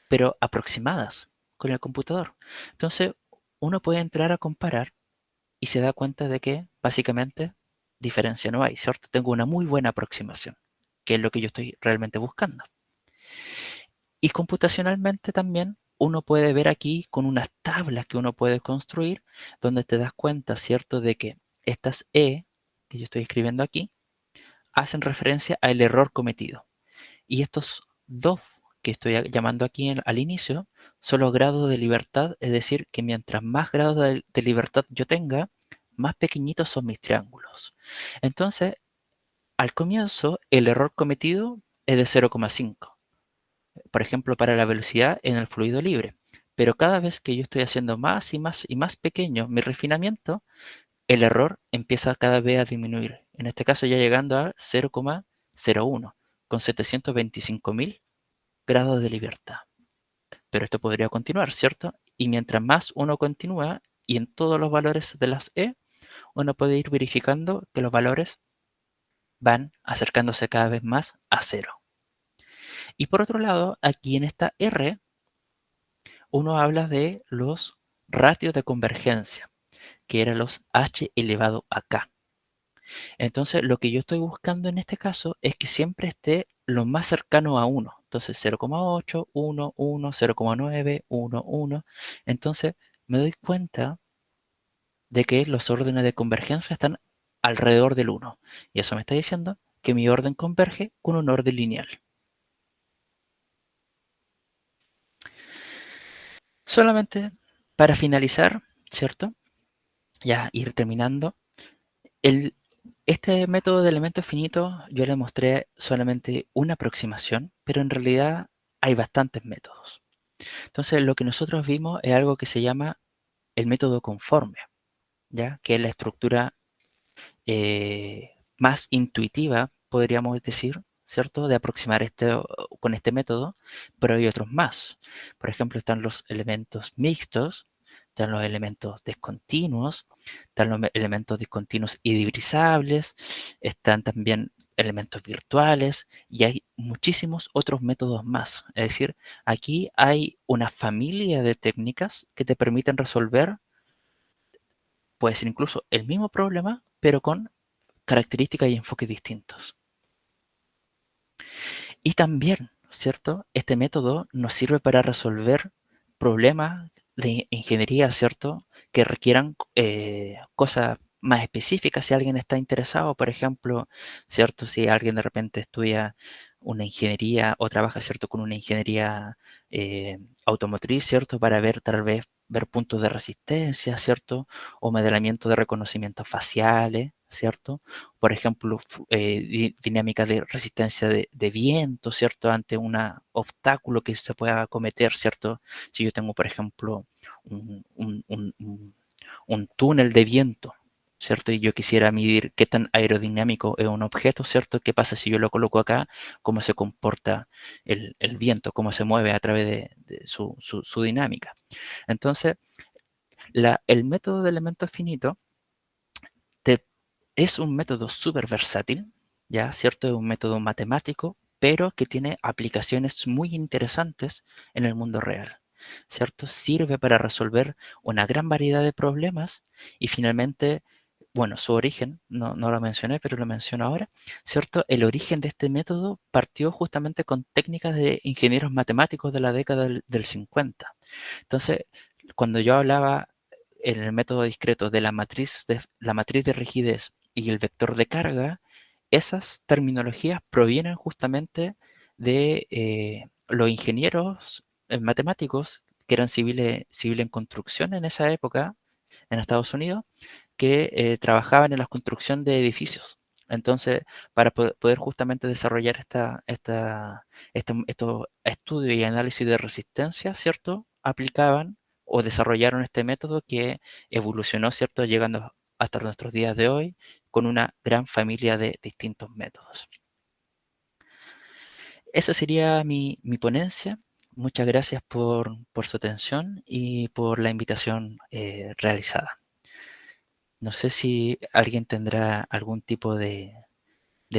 pero aproximadas con el computador. Entonces, uno puede entrar a comparar y se da cuenta de que básicamente diferencia no hay, ¿cierto? Tengo una muy buena aproximación, que es lo que yo estoy realmente buscando. Y computacionalmente también uno puede ver aquí con unas tablas que uno puede construir, donde te das cuenta, ¿cierto?, de que estas E que yo estoy escribiendo aquí hacen referencia al error cometido. Y estos dos que estoy llamando aquí al inicio son los grados de libertad, es decir, que mientras más grados de libertad yo tenga, más pequeñitos son mis triángulos. Entonces, al comienzo, el error cometido es de 0,5. Por ejemplo, para la velocidad en el fluido libre. Pero cada vez que yo estoy haciendo más y más y más pequeño mi refinamiento, el error empieza cada vez a disminuir. En este caso ya llegando a 0,01 con 725.000 grados de libertad. Pero esto podría continuar, ¿cierto? Y mientras más uno continúa y en todos los valores de las E, uno puede ir verificando que los valores van acercándose cada vez más a cero. Y por otro lado, aquí en esta R, uno habla de los ratios de convergencia, que eran los h elevado a k. Entonces, lo que yo estoy buscando en este caso es que siempre esté lo más cercano a 1. Entonces, 0,8, 1, 1, 0,9, 1, 1. Entonces, me doy cuenta de que los órdenes de convergencia están alrededor del 1. Y eso me está diciendo que mi orden converge con un orden lineal. Solamente para finalizar, ¿cierto? Ya ir terminando. Este método de elementos finitos yo le mostré solamente una aproximación, pero en realidad hay bastantes métodos. Entonces lo que nosotros vimos es algo que se llama el método conforme, ¿ya? Que es la estructura más intuitiva, podríamos decir, ¿cierto? De aproximar con este método, pero hay otros más. Por ejemplo, están los elementos mixtos, están los elementos discontinuos, están los elementos discontinuos y divisables, están también elementos virtuales y hay muchísimos otros métodos más. Es decir, aquí hay una familia de técnicas que te permiten resolver, puede ser incluso el mismo problema, pero con características y enfoques distintos. Y también, ¿cierto? Este método nos sirve para resolver problemas de ingeniería, ¿cierto? Que requieran cosas más específicas si alguien está interesado, por ejemplo, ¿cierto? Si alguien de repente estudia una ingeniería o trabaja, ¿cierto? Con una ingeniería automotriz, ¿cierto? Para ver tal vez ver puntos de resistencia, ¿cierto? O modelamiento de reconocimientos faciales, ¿cierto? Por ejemplo, dinámica de resistencia de viento, ¿cierto? Ante un obstáculo que se pueda cometer, ¿cierto? Si yo tengo, por ejemplo, un túnel de viento, ¿cierto? Y yo quisiera medir qué tan aerodinámico es un objeto, ¿cierto? ¿Qué pasa si yo lo coloco acá? ¿Cómo se comporta el viento? ¿Cómo se mueve a través de su dinámica? Entonces, el método de elementos finitos es un método súper versátil, ¿ya? ¿Cierto? Es un método matemático, pero que tiene aplicaciones muy interesantes en el mundo real, ¿cierto? Sirve para resolver una gran variedad de problemas y finalmente, bueno, su origen, no lo mencioné, pero lo menciono ahora, ¿cierto? El origen de este método partió justamente con técnicas de ingenieros matemáticos de la década del 50. Entonces, cuando yo hablaba en el método discreto de la matriz de rigidez y el vector de carga, esas terminologías provienen justamente de los ingenieros matemáticos que eran civiles en construcción en esa época en Estados Unidos, que trabajaban en la construcción de edificios. Entonces, para poder justamente desarrollar estos estudios y análisis de resistencia, ¿cierto? Aplicaban o desarrollaron este método que evolucionó, ¿cierto? Llegando hasta nuestros días de hoy con una gran familia de distintos métodos. Esa sería mi ponencia. Muchas gracias por su atención y por la invitación realizada. No sé si alguien tendrá algún tipo de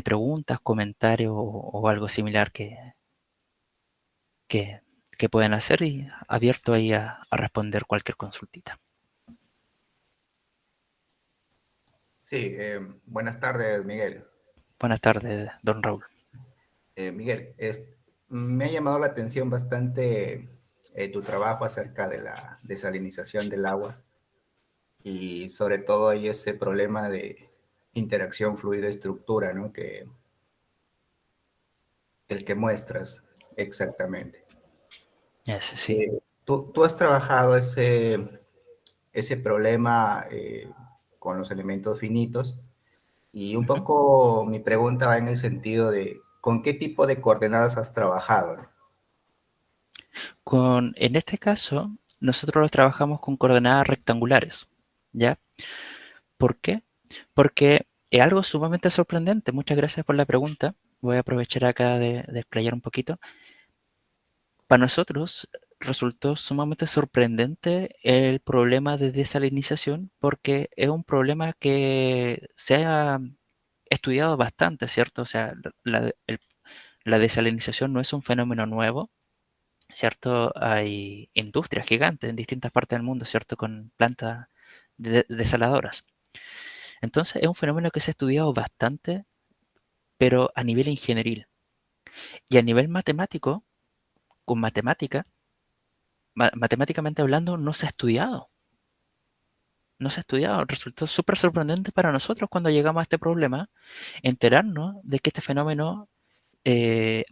preguntas, comentarios o algo similar que, que puedan hacer y abierto ahí a responder cualquier consultita. Sí, buenas tardes, Miguel. Buenas tardes, don Raúl. Miguel, me ha llamado la atención bastante tu trabajo acerca de la desalinización del agua y sobre todo hay ese problema de interacción fluido-estructura, ¿no? El que muestras exactamente. Sí. ¿Tú has trabajado ese problema con los elementos finitos? Y un poco mi pregunta va en el sentido de, ¿con qué tipo de coordenadas has trabajado? En este caso, nosotros trabajamos con coordenadas rectangulares, ¿ya? ¿Por qué? Porque es algo sumamente sorprendente. Muchas gracias por la pregunta. Voy a aprovechar acá de explayar un poquito. Para nosotros resultó sumamente sorprendente el problema de desalinización porque es un problema que se ha estudiado bastante, ¿cierto? O sea, la desalinización no es un fenómeno nuevo, ¿cierto? Hay industrias gigantes en distintas partes del mundo, ¿cierto? Con plantas desaladoras. Entonces es un fenómeno que se ha estudiado bastante, pero a nivel ingenieril. Y a nivel matemático, con matemáticamente hablando, no se ha estudiado. No se ha estudiado. Resultó súper sorprendente para nosotros cuando llegamos a este problema, enterarnos de que este fenómeno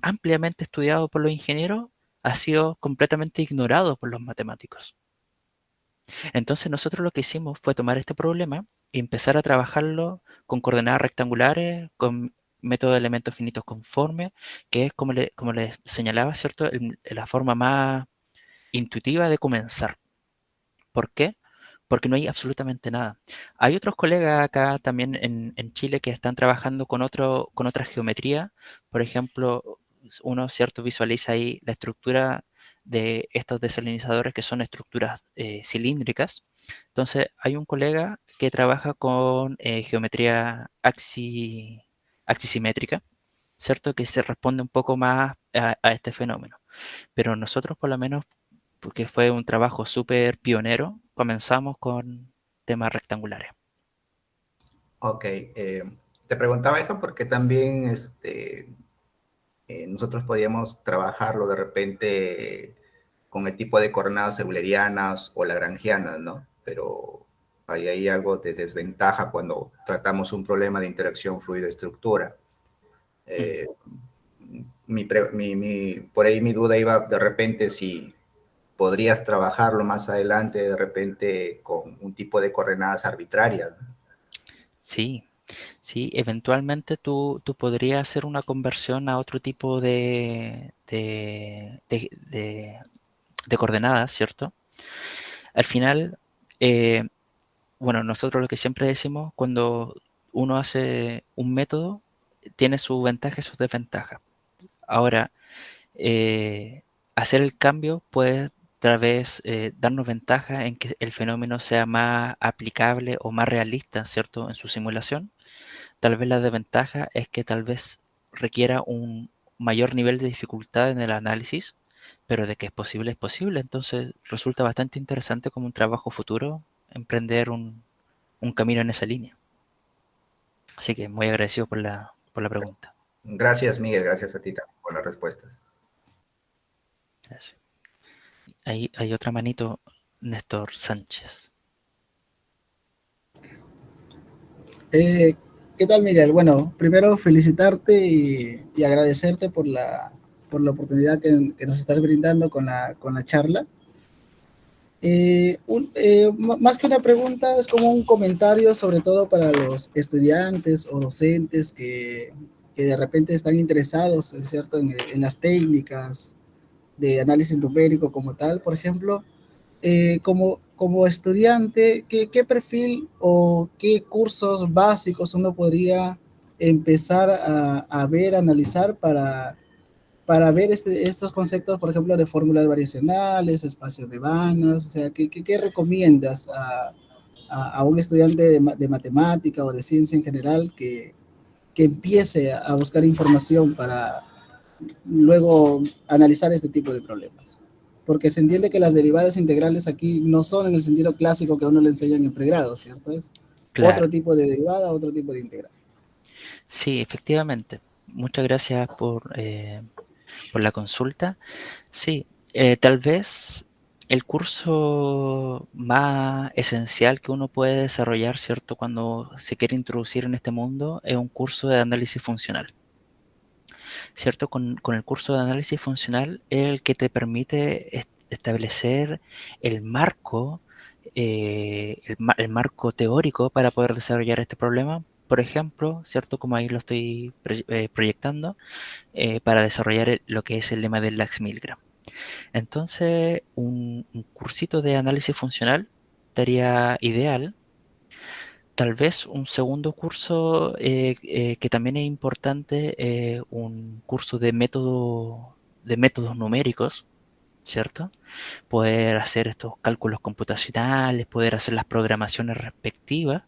ampliamente estudiado por los ingenieros ha sido completamente ignorado por los matemáticos. Entonces nosotros lo que hicimos fue tomar este problema y empezar a trabajarlo con coordenadas rectangulares, con método de elementos finitos conformes, que es como les señalaba, ¿cierto? La forma más intuitiva de comenzar. ¿Por qué? Porque no hay absolutamente nada. Hay otros colegas acá también en Chile que están trabajando con otra geometría. Por ejemplo, uno, ¿cierto? Visualiza ahí la estructura de estos desalinizadores que son estructuras cilíndricas. Entonces, hay un colega que trabaja con geometría axisimétrica, ¿cierto? Que se responde un poco más a este fenómeno. Pero nosotros, por lo menos, porque fue un trabajo súper pionero, comenzamos con temas rectangulares. Ok, te preguntaba eso porque también nosotros podíamos trabajarlo de repente con el tipo de coordenadas eulerianas o lagrangianas, ¿no? Pero hay algo de desventaja cuando tratamos un problema de interacción fluido-estructura. Eh, por ahí mi duda iba de repente si podrías trabajarlo más adelante de repente con un tipo de coordenadas arbitrarias, ¿no? Sí, sí, eventualmente tú podrías hacer una conversión a otro tipo de coordenadas, ¿cierto? Al final, eh, bueno, nosotros lo que siempre decimos, cuando uno hace un método, tiene sus ventajas y sus desventajas. Ahora, hacer el cambio puede tal vez darnos ventaja en que el fenómeno sea más aplicable o más realista, ¿cierto? En su simulación. Tal vez la desventaja es que tal vez requiera un mayor nivel de dificultad en el análisis, pero de que es posible, es posible. Entonces resulta bastante interesante como un trabajo futuro emprender un camino en esa línea. Así que muy agradecido por la pregunta. Gracias, Miguel, gracias a ti también por las respuestas. Gracias. Ahí hay otra manito, Néstor Sánchez. ¿Qué tal, Miguel? Bueno, primero felicitarte y agradecerte por la oportunidad que nos estás brindando con la charla. Más que una pregunta, es como un comentario, sobre todo para los estudiantes o docentes que de repente están interesados, ¿cierto?, en las técnicas de análisis numérico como tal. Por ejemplo, como estudiante, ¿qué perfil o qué cursos básicos uno podría empezar a ver, analizar para ver estos conceptos, por ejemplo, de fórmulas variacionales, espacios de Banach? O sea, ¿qué recomiendas a un estudiante de matemática o de ciencia en general que empiece a buscar información para luego analizar este tipo de problemas? Porque se entiende que las derivadas integrales aquí no son en el sentido clásico que a uno le enseñan en pregrado, ¿cierto? Es Claro, otro tipo de derivada, otro tipo de integral. sí, efectivamente. Muchas gracias por la consulta. Sí, tal vez el curso más esencial que uno puede desarrollar, ¿cierto?, cuando se quiere introducir en este mundo es un curso de análisis funcional. ¿Cierto? Con el curso de análisis funcional es el que te permite establecer el marco, el marco teórico para poder desarrollar este problema. Por ejemplo, ¿cierto? Como ahí lo estoy proyectando, para desarrollar lo que es el lema del Lax-Milgram. Entonces, un cursito de análisis funcional estaría ideal. Tal vez un segundo curso que también es importante, un curso de métodos numéricos, ¿cierto? Poder hacer estos cálculos computacionales, poder hacer las programaciones respectivas,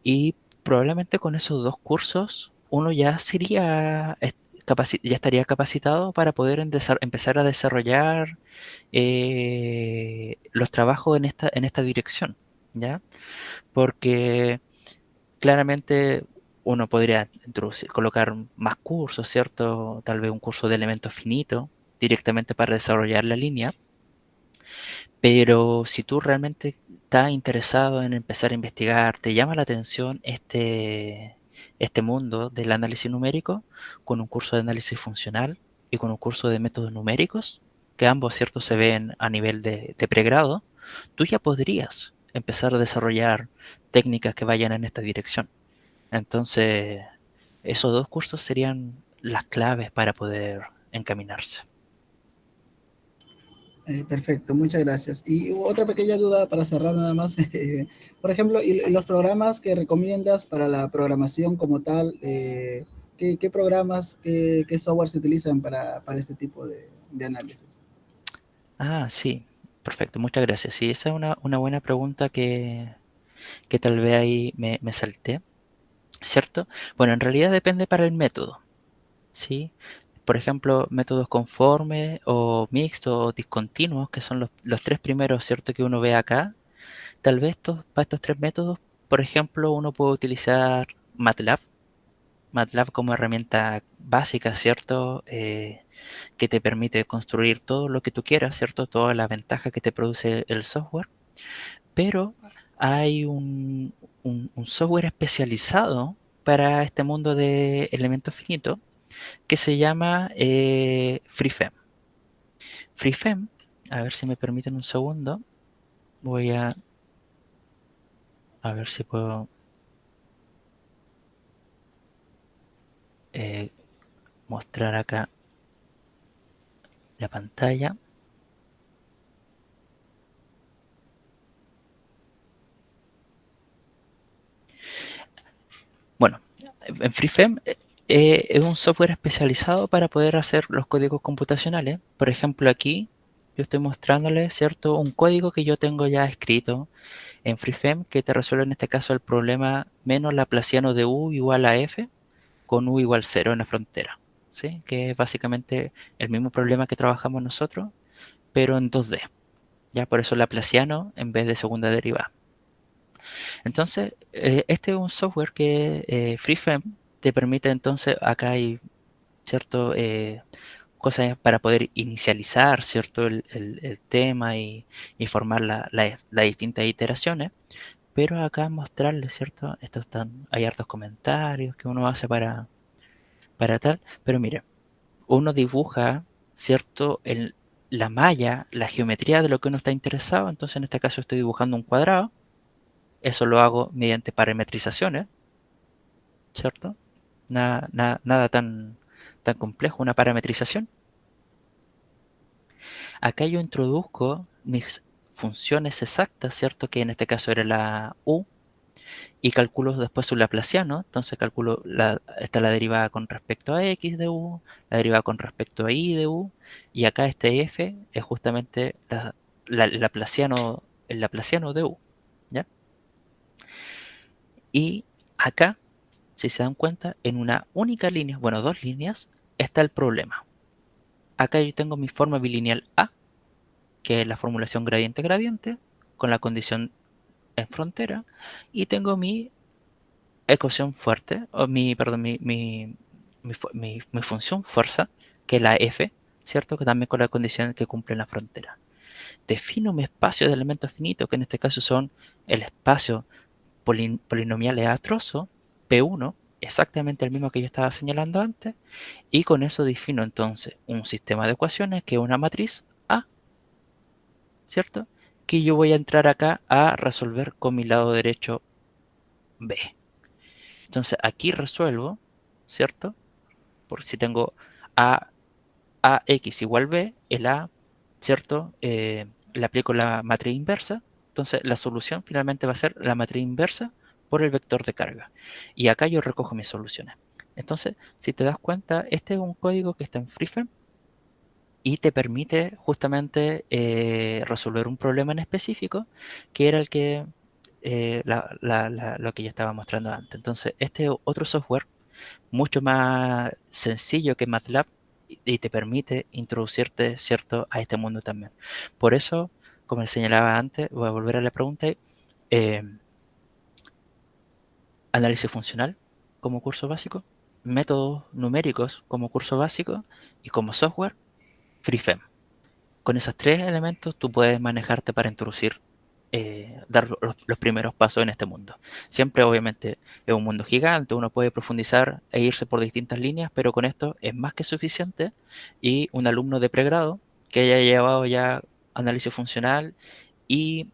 y probablemente con esos dos cursos uno ya ya estaría capacitado para poder empezar a desarrollar los trabajos en esta dirección, ¿ya? Porque claramente uno podría colocar más cursos, ¿cierto? Tal vez un curso de elementos finitos directamente para desarrollar la línea, pero si tú realmente estás interesado en empezar a investigar, te llama la atención este mundo del análisis numérico, con un curso de análisis funcional y con un curso de métodos numéricos, que ambos, ¿cierto?, se ven a nivel de pregrado, tú ya podrías empezar a desarrollar técnicas que vayan en esta dirección. Entonces, esos dos cursos serían las claves para poder encaminarse. Perfecto, muchas gracias. Y otra pequeña duda para cerrar nada más. Por ejemplo, y los programas que recomiendas para la programación como tal, ¿qué programas, qué software se utilizan para este tipo de análisis? Ah, sí, perfecto, muchas gracias. Sí, esa es una buena pregunta que tal vez ahí me salté, ¿cierto? Bueno, en realidad depende para el método, ¿sí? Por ejemplo, métodos conformes o mixtos o discontinuos, que son los tres primeros, ¿cierto?, que uno ve acá. Tal vez para estos tres métodos, por ejemplo, uno puede utilizar MATLAB como herramienta básica, ¿cierto? Que te permite construir todo lo que tú quieras, ¿cierto? Toda la ventaja que te produce el software. Pero hay un software especializado para este mundo de elementos finitos que se llama FreeFEM. FreeFEM, a ver si me permiten un segundo, voy a ver si puedo mostrar acá la pantalla. Bueno, en FreeFEM es un software especializado para poder hacer los códigos computacionales. Por ejemplo, aquí yo estoy mostrándole, ¿cierto?, un código que yo tengo ya escrito en FreeFEM que te resuelve en este caso el problema menos laplaciano de U igual a F con U igual 0 en la frontera, ¿sí? Que es básicamente el mismo problema que trabajamos nosotros, pero en 2D. Ya por eso laplaciano en vez de segunda derivada. Entonces, este es un software que FreeFEM te permite entonces, acá hay cierto cosas para poder inicializar cierto el tema y formar las distintas iteraciones, pero acá mostrarles, cierto, hay hartos comentarios que uno hace para tal, pero mire, uno dibuja cierto la malla, la geometría de lo que uno está interesado. Entonces en este caso estoy dibujando un cuadrado, eso lo hago mediante parametrizaciones, cierto, nada tan complejo, una parametrización. Acá yo introduzco mis funciones exactas, ¿cierto? Que en este caso era la U, y calculo después su laplaciano. Entonces calculo, está la derivada con respecto a X de U, la derivada con respecto a Y de U, y acá este F es justamente el laplaciano de U, ¿ya? Y acá, si se dan cuenta, en una única línea, bueno, dos líneas, está el problema. Acá yo tengo mi forma bilineal A, que es la formulación gradiente-gradiente, con la condición en frontera, y tengo mi ecuación fuerte, o mi función fuerza, que es la F, ¿cierto? Que también con la condición que cumple en la frontera. Defino mi espacio de elementos finitos, que en este caso son el espacio polinomiales a trozo, P1, exactamente el mismo que yo estaba señalando antes, y con eso defino entonces un sistema de ecuaciones que es una matriz A, ¿cierto? Que yo voy a entrar acá a resolver con mi lado derecho B. Entonces aquí resuelvo, ¿cierto? Por si tengo AX igual B, el A, ¿cierto? Le aplico la matriz inversa. Entonces la solución finalmente va a ser la matriz inversa por el vector de carga. Y acá yo recojo mis soluciones. Entonces, si te das cuenta, este es un código que está en FreeFEM y te permite justamente resolver un problema en específico, que era el que lo que yo estaba mostrando antes. Entonces, este otro software, mucho más sencillo que MATLAB, y te permite introducirte, ¿cierto?, a este mundo también. Por eso, como les señalaba antes, voy a volver a la pregunta, análisis funcional como curso básico, métodos numéricos como curso básico, y como software, FreeFEM. Con esos tres elementos tú puedes manejarte para introducir, dar los primeros pasos en este mundo. Siempre obviamente es un mundo gigante, uno puede profundizar e irse por distintas líneas, pero con esto es más que suficiente, y un alumno de pregrado que haya llevado ya análisis funcional y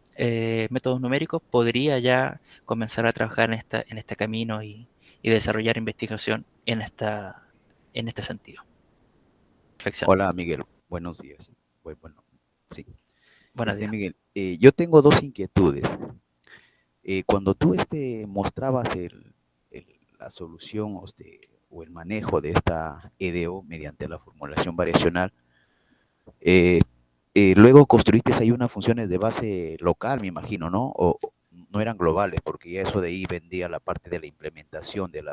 métodos numéricos podría ya comenzar a trabajar en este camino y desarrollar investigación en este sentido. Perfección. Hola Miguel, buenos días. Bueno, sí. Buenos días. Miguel, yo tengo dos inquietudes. Cuando tú mostrabas la solución o el manejo de esta EDO mediante la formulación variacional, luego construiste ahí unas funciones de base local, me imagino, ¿no? O no eran globales, porque ya eso de ahí vendía la parte de la implementación de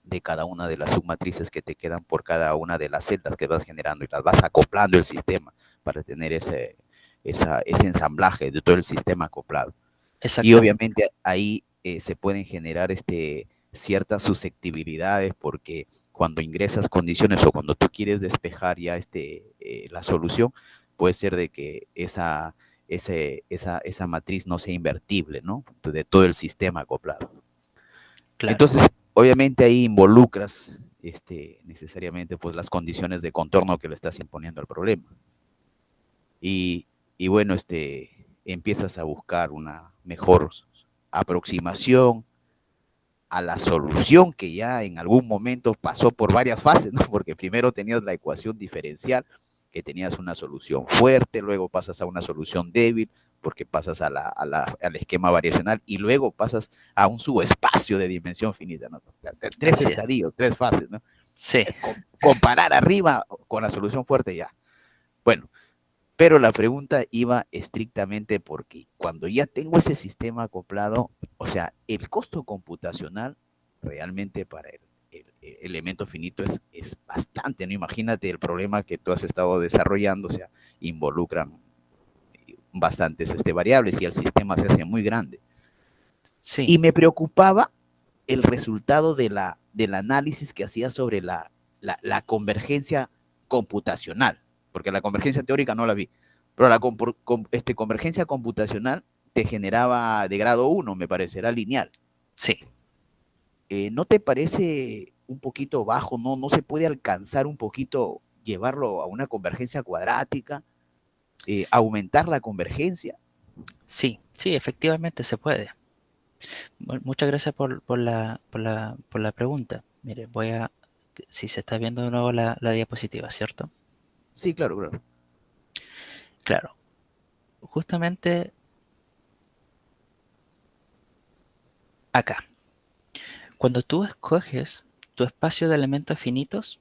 de cada una de las submatrices que te quedan por cada una de las celdas que vas generando, y las vas acoplando el sistema para tener ese ensamblaje de todo el sistema acoplado. Y obviamente ahí se pueden generar ciertas susceptibilidades, porque cuando ingresas condiciones o cuando tú quieres despejar ya la solución, puede ser de que esa matriz no sea invertible, ¿no? De todo el sistema acoplado. Claro. Entonces, obviamente ahí involucras necesariamente pues las condiciones de contorno que le estás imponiendo al problema. Y bueno, empiezas a buscar una mejor aproximación a la solución que ya en algún momento pasó por varias fases, ¿no? Porque primero tenías la ecuación diferencial, que tenías una solución fuerte, luego pasas a una solución débil, porque pasas al esquema variacional, y luego pasas a un subespacio de dimensión finita, ¿no? Tres estadios, tres fases, ¿no? Sí. Comparar arriba con la solución fuerte ya. Bueno, Pero la pregunta iba estrictamente porque cuando ya tengo ese sistema acoplado, o sea, el costo computacional realmente para el elemento finito es bastante, ¿no? Imagínate el problema que tú has estado desarrollando, o sea, involucran bastantes variables y el sistema se hace muy grande. Sí, Y me preocupaba el resultado del análisis que hacía sobre la convergencia computacional, porque la convergencia teórica no la vi, pero la convergencia computacional te generaba de grado 1, me parece, era lineal. sí. ¿No te parece un poquito bajo? ¿No se puede alcanzar un poquito, llevarlo a una convergencia cuadrática, aumentar la convergencia? Sí, sí, efectivamente se puede. Muchas gracias por la pregunta. Mire, voy a, si se está viendo de nuevo la diapositiva, ¿cierto? Sí, claro, claro. Claro, justamente acá. Cuando tú escoges tu espacio de elementos finitos,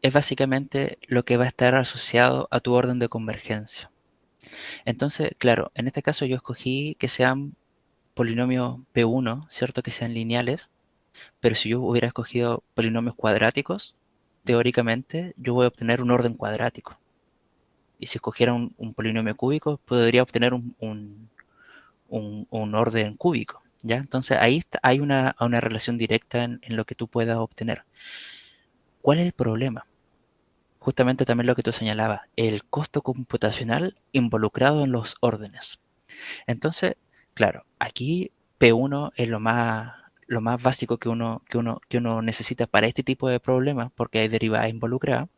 es básicamente lo que va a estar asociado a tu orden de convergencia. Entonces, claro, en este caso yo escogí que sean polinomios P1, ¿cierto? Que sean lineales, pero si yo hubiera escogido polinomios cuadráticos, teóricamente yo voy a obtener un orden cuadrático. Y si escogiera un polinomio cúbico, podría obtener un orden cúbico, ¿ya? Entonces ahí hay una relación directa en lo que tú puedas obtener. ¿Cuál es el problema? Justamente también lo que tú señalabas, el costo computacional involucrado en los órdenes. Entonces, claro, aquí P1 es lo más básico que uno necesita para este tipo de problemas, porque hay derivadas involucradas.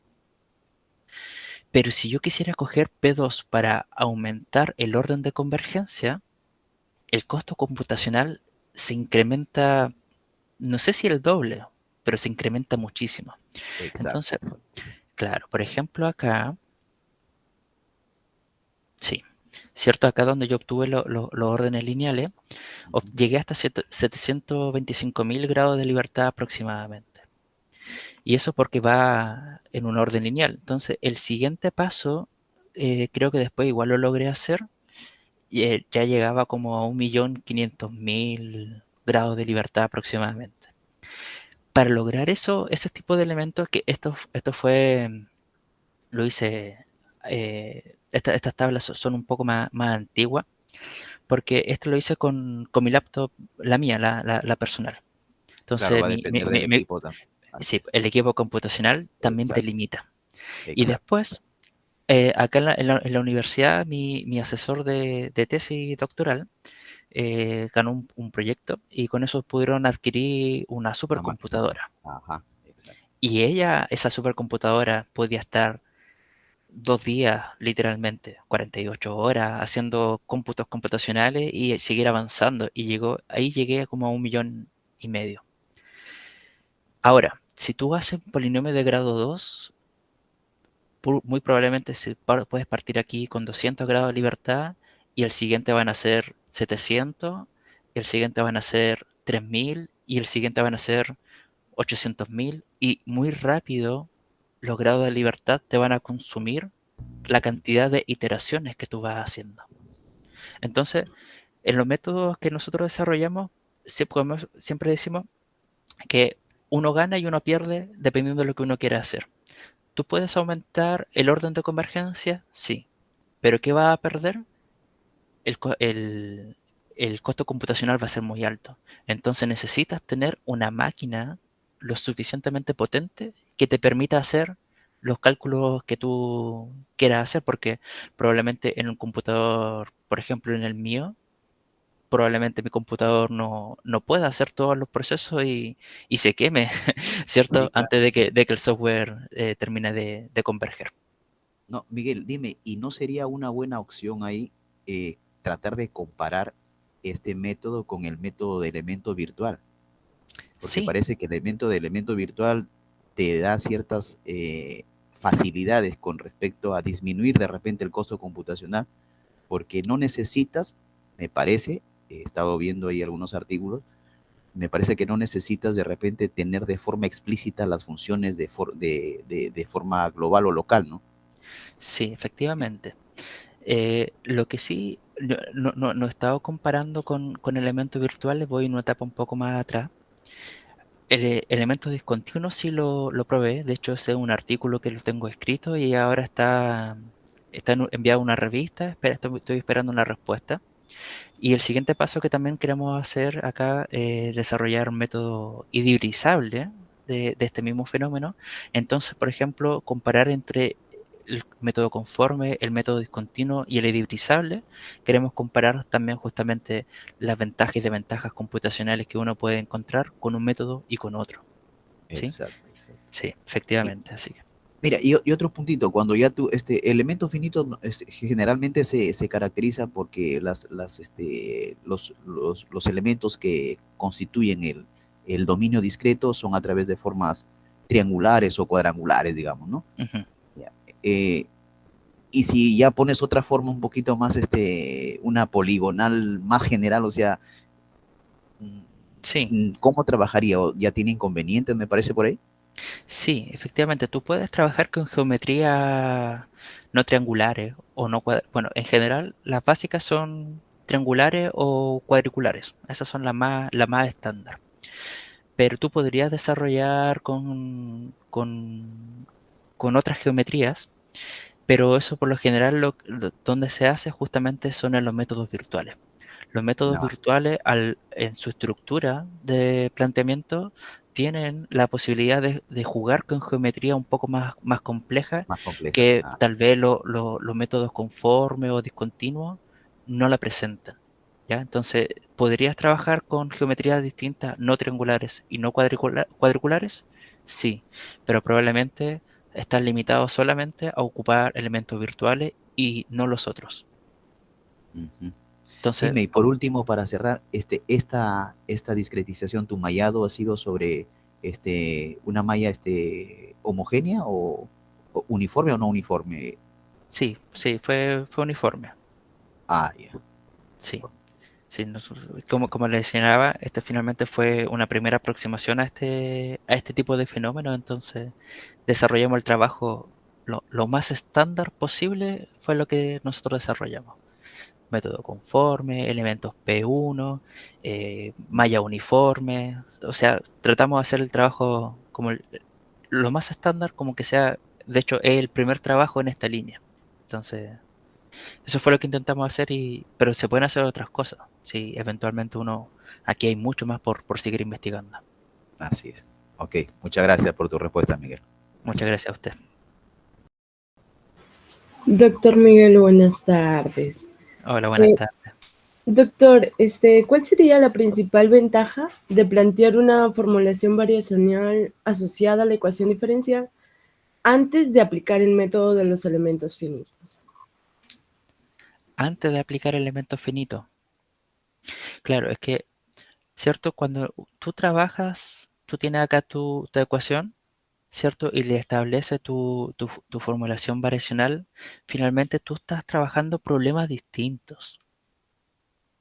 Pero si yo quisiera coger P2 para aumentar el orden de convergencia, el costo computacional se incrementa, no sé si el doble, pero se incrementa muchísimo. Exacto. Entonces, claro, por ejemplo acá, sí, cierto, acá donde yo obtuve los órdenes lineales, llegué hasta 725.000 grados de libertad aproximadamente. Y eso porque va en un orden lineal. Entonces, el siguiente paso, creo que después igual lo logré hacer, y ya llegaba como a 1.500.000 grados de libertad aproximadamente. Para lograr eso, esos tipos de elementos, que esto fue, lo hice, estas tablas son un poco más antiguas, porque esto lo hice con mi laptop, la mía, la personal. Claro, Entonces, va a depender del equipo también. Así sí, es. el equipo computacional también te Exacto, limita. Y exacto. después, acá en la universidad, mi asesor de tesis doctoral ganó un proyecto y con eso pudieron adquirir una Una máquina. supercomputadora. Ajá, exacto. Y esa supercomputadora, podía estar 2 días, literalmente, 48 horas, haciendo cómputos computacionales y seguir avanzando. Y ahí llegué como a 1,5 millones. Ahora, si tú haces un polinomio de grado 2, muy probablemente puedes partir aquí con 200 grados de libertad y el siguiente van a ser 700, y el siguiente van a ser 3.000 y el siguiente van a ser 800.000, y muy rápido los grados de libertad te van a consumir la cantidad de iteraciones que tú vas haciendo. Entonces, en los métodos que nosotros desarrollamos, siempre decimos que uno gana y uno pierde dependiendo de lo que uno quiera hacer. ¿Tú puedes aumentar el orden de convergencia? Sí. ¿Pero qué va a perder? El costo computacional va a ser muy alto. Entonces necesitas tener una máquina lo suficientemente potente que te permita hacer los cálculos que tú quieras hacer, porque probablemente en un computador, por ejemplo en el mío, probablemente mi computador no pueda hacer todos los procesos y se queme, Sí, ¿cierto? claro. Antes de que el software termine de converger. No, Miguel, dime, ¿y no sería una buena opción ahí tratar de comparar este método con el método de elemento virtual? Porque Sí, parece que el elemento de elemento virtual te da ciertas facilidades con respecto a disminuir de repente el costo computacional, porque no necesitas, me parece, he estado viendo ahí algunos artículos, me parece que no necesitas de repente tener de forma explícita las funciones de forma global o local, ¿no? Sí, efectivamente. Lo que sí, no he estado comparando con elementos virtuales, voy en una etapa un poco más atrás. Elementos discontinuos sí lo probé, de hecho ese es un artículo que lo tengo escrito y ahora está enviado a una revista, estoy esperando una respuesta. Y el siguiente paso que también queremos hacer acá es desarrollar un método hibridizable de este mismo fenómeno. Entonces, por ejemplo, comparar entre el método conforme, el método discontinuo y el hibridizable. Queremos comparar también justamente las ventajas y desventajas computacionales que uno puede encontrar con un método y con otro. ¿Sí? Exacto, exacto. Sí, efectivamente, así que. Mira, y otro puntito, cuando ya tú, elemento finito generalmente se caracteriza porque los elementos que constituyen el dominio discreto son a través de formas triangulares o cuadrangulares, digamos, ¿no? Ujú. Ya. Y si ya pones otra forma un poquito más, una poligonal más general, o sea, Sí. ¿cómo trabajaría? ¿O ya tiene inconvenientes, me parece por ahí? Sí, efectivamente, tú puedes trabajar con geometría no triangulares o no bueno, en general las básicas son triangulares o cuadriculares. Esas son las más estándar. Pero tú podrías desarrollar con otras geometrías, pero eso por lo general donde se hace justamente son en los métodos virtuales. Los métodos No, virtuales, en su estructura de planteamiento, tienen la posibilidad de jugar con geometría un poco más compleja más compleja. que Ah, tal vez los métodos conformes o discontinuos no la presentan. ¿Ya? Entonces, ¿podrías trabajar con geometrías distintas, no triangulares y no cuadriculares? Sí, pero probablemente estás limitado solamente a ocupar elementos virtuales y no los otros. ujú. Entonces, Dime, y por último, para cerrar, esta discretización, tu mallado ha sido sobre una malla homogénea o uniforme o no uniforme. sí, sí, fue uniforme. Ah, ya. Sí, sí, como le señalaba, este finalmente fue una primera aproximación a este tipo de fenómenos, entonces desarrollamos el trabajo lo más estándar posible, fue lo que nosotros desarrollamos. Método conforme, elementos P1, malla uniforme, o sea, tratamos de hacer el trabajo como lo más estándar, como que sea, de hecho, es el primer trabajo en esta línea. Entonces, eso fue lo que intentamos hacer, pero se pueden hacer otras cosas. Si eventualmente aquí hay mucho más por seguir investigando. Así es. Ok, muchas gracias por tu respuesta, Miguel. Muchas gracias a usted. Doctor Miguel, buenas tardes. Hola, buenas tardes. Doctor, ¿cuál sería la principal ventaja de plantear una formulación variacional asociada a la ecuación diferencial antes de aplicar el método de los elementos finitos? Antes de aplicar elementos finitos, claro, es que, ¿cierto? Cuando tú trabajas, tú tienes acá tu ecuación, ¿cierto? Y le establece tu formulación variacional, finalmente tú estás trabajando problemas distintos,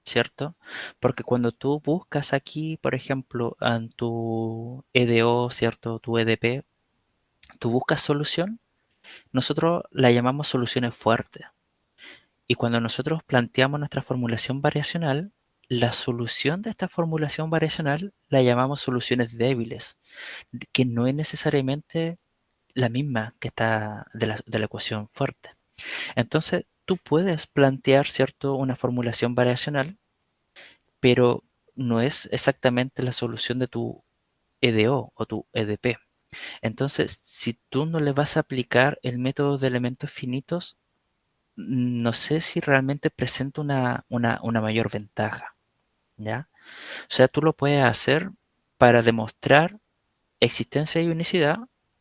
¿cierto? Porque cuando tú buscas aquí, por ejemplo, en tu EDO, ¿cierto? Tu EDP, tú buscas solución, nosotros la llamamos soluciones fuertes. Y cuando nosotros planteamos nuestra formulación variacional, la solución de esta formulación variacional la llamamos soluciones débiles, que no es necesariamente la misma que está de la ecuación fuerte. Entonces, tú puedes plantear, ¿cierto?, una formulación variacional, pero no es exactamente la solución de tu EDO o tu EDP. Entonces, si tú no le vas a aplicar el método de elementos finitos, no sé si realmente presenta una mayor ventaja, ¿ya? O sea, tú lo puedes hacer para demostrar existencia y unicidad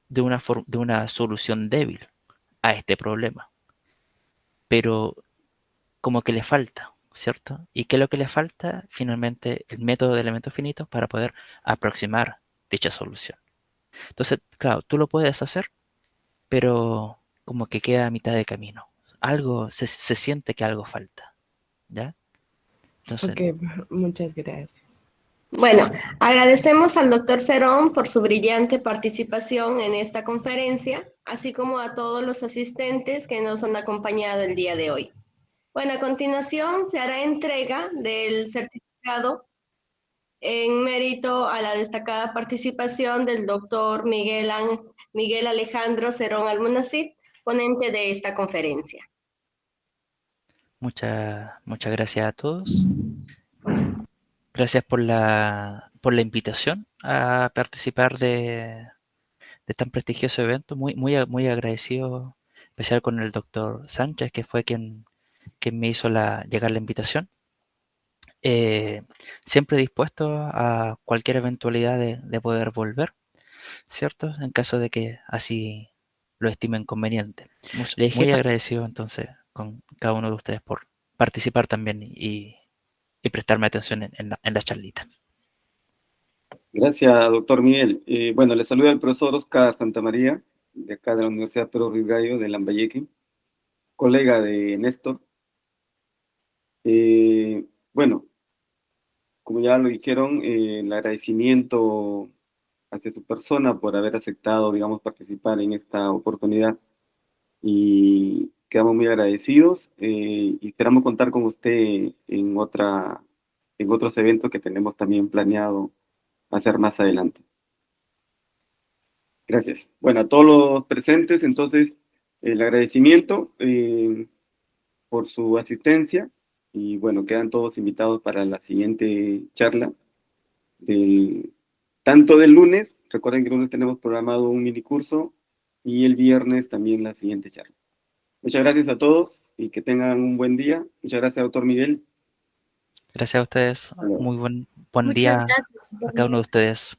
de una solución débil a este problema, pero como que le falta, ¿cierto? ¿Y qué es lo que le falta? Finalmente, el método de elementos finitos para poder aproximar dicha solución. Entonces, claro, tú lo puedes hacer, pero como que queda a mitad de camino. Algo, se siente que algo falta, ¿ya? Entonces, Ok, muchas gracias. Bueno, agradecemos al doctor Cerón por su brillante participación en esta conferencia. así como a todos los asistentes que nos han acompañado el día de hoy. Bueno, a continuación se hará entrega del certificado en mérito a la destacada participación del doctor Miguel Alejandro Cerón Almonacid, ponente de esta conferencia. Muchas gracias a todos. Gracias por la invitación a participar de tan prestigioso evento. Muy agradecido, especial con el doctor Sánchez, que fue quien me hizo llegar la invitación. Siempre dispuesto a cualquier eventualidad de poder volver, ¿cierto? En caso de que así lo estimen conveniente. Muy agradecido entonces con cada uno de ustedes por participar también y prestarme atención en la charlita. Gracias, doctor Miguel. Bueno, le saluda el profesor Oscar Santamaría, de acá de la Universidad Pedro Ruiz Gallo, de Lambayeque, colega de Néstor. Bueno, como ya lo dijeron, el agradecimiento hacia su persona por haber aceptado, digamos, participar en esta oportunidad. Y quedamos muy agradecidos y esperamos contar con usted en otros eventos que tenemos también planeado hacer más adelante. Gracias. Bueno, a todos los presentes, entonces, el agradecimiento por su asistencia y bueno, quedan todos invitados para la siguiente charla, tanto del lunes, recuerden que el lunes tenemos programado un minicurso y el viernes también la siguiente charla. Muchas gracias a todos y que tengan un buen día. Muchas gracias, doctor Miguel. Gracias a ustedes. Muy buen Muchas día gracias, a cada uno de ustedes.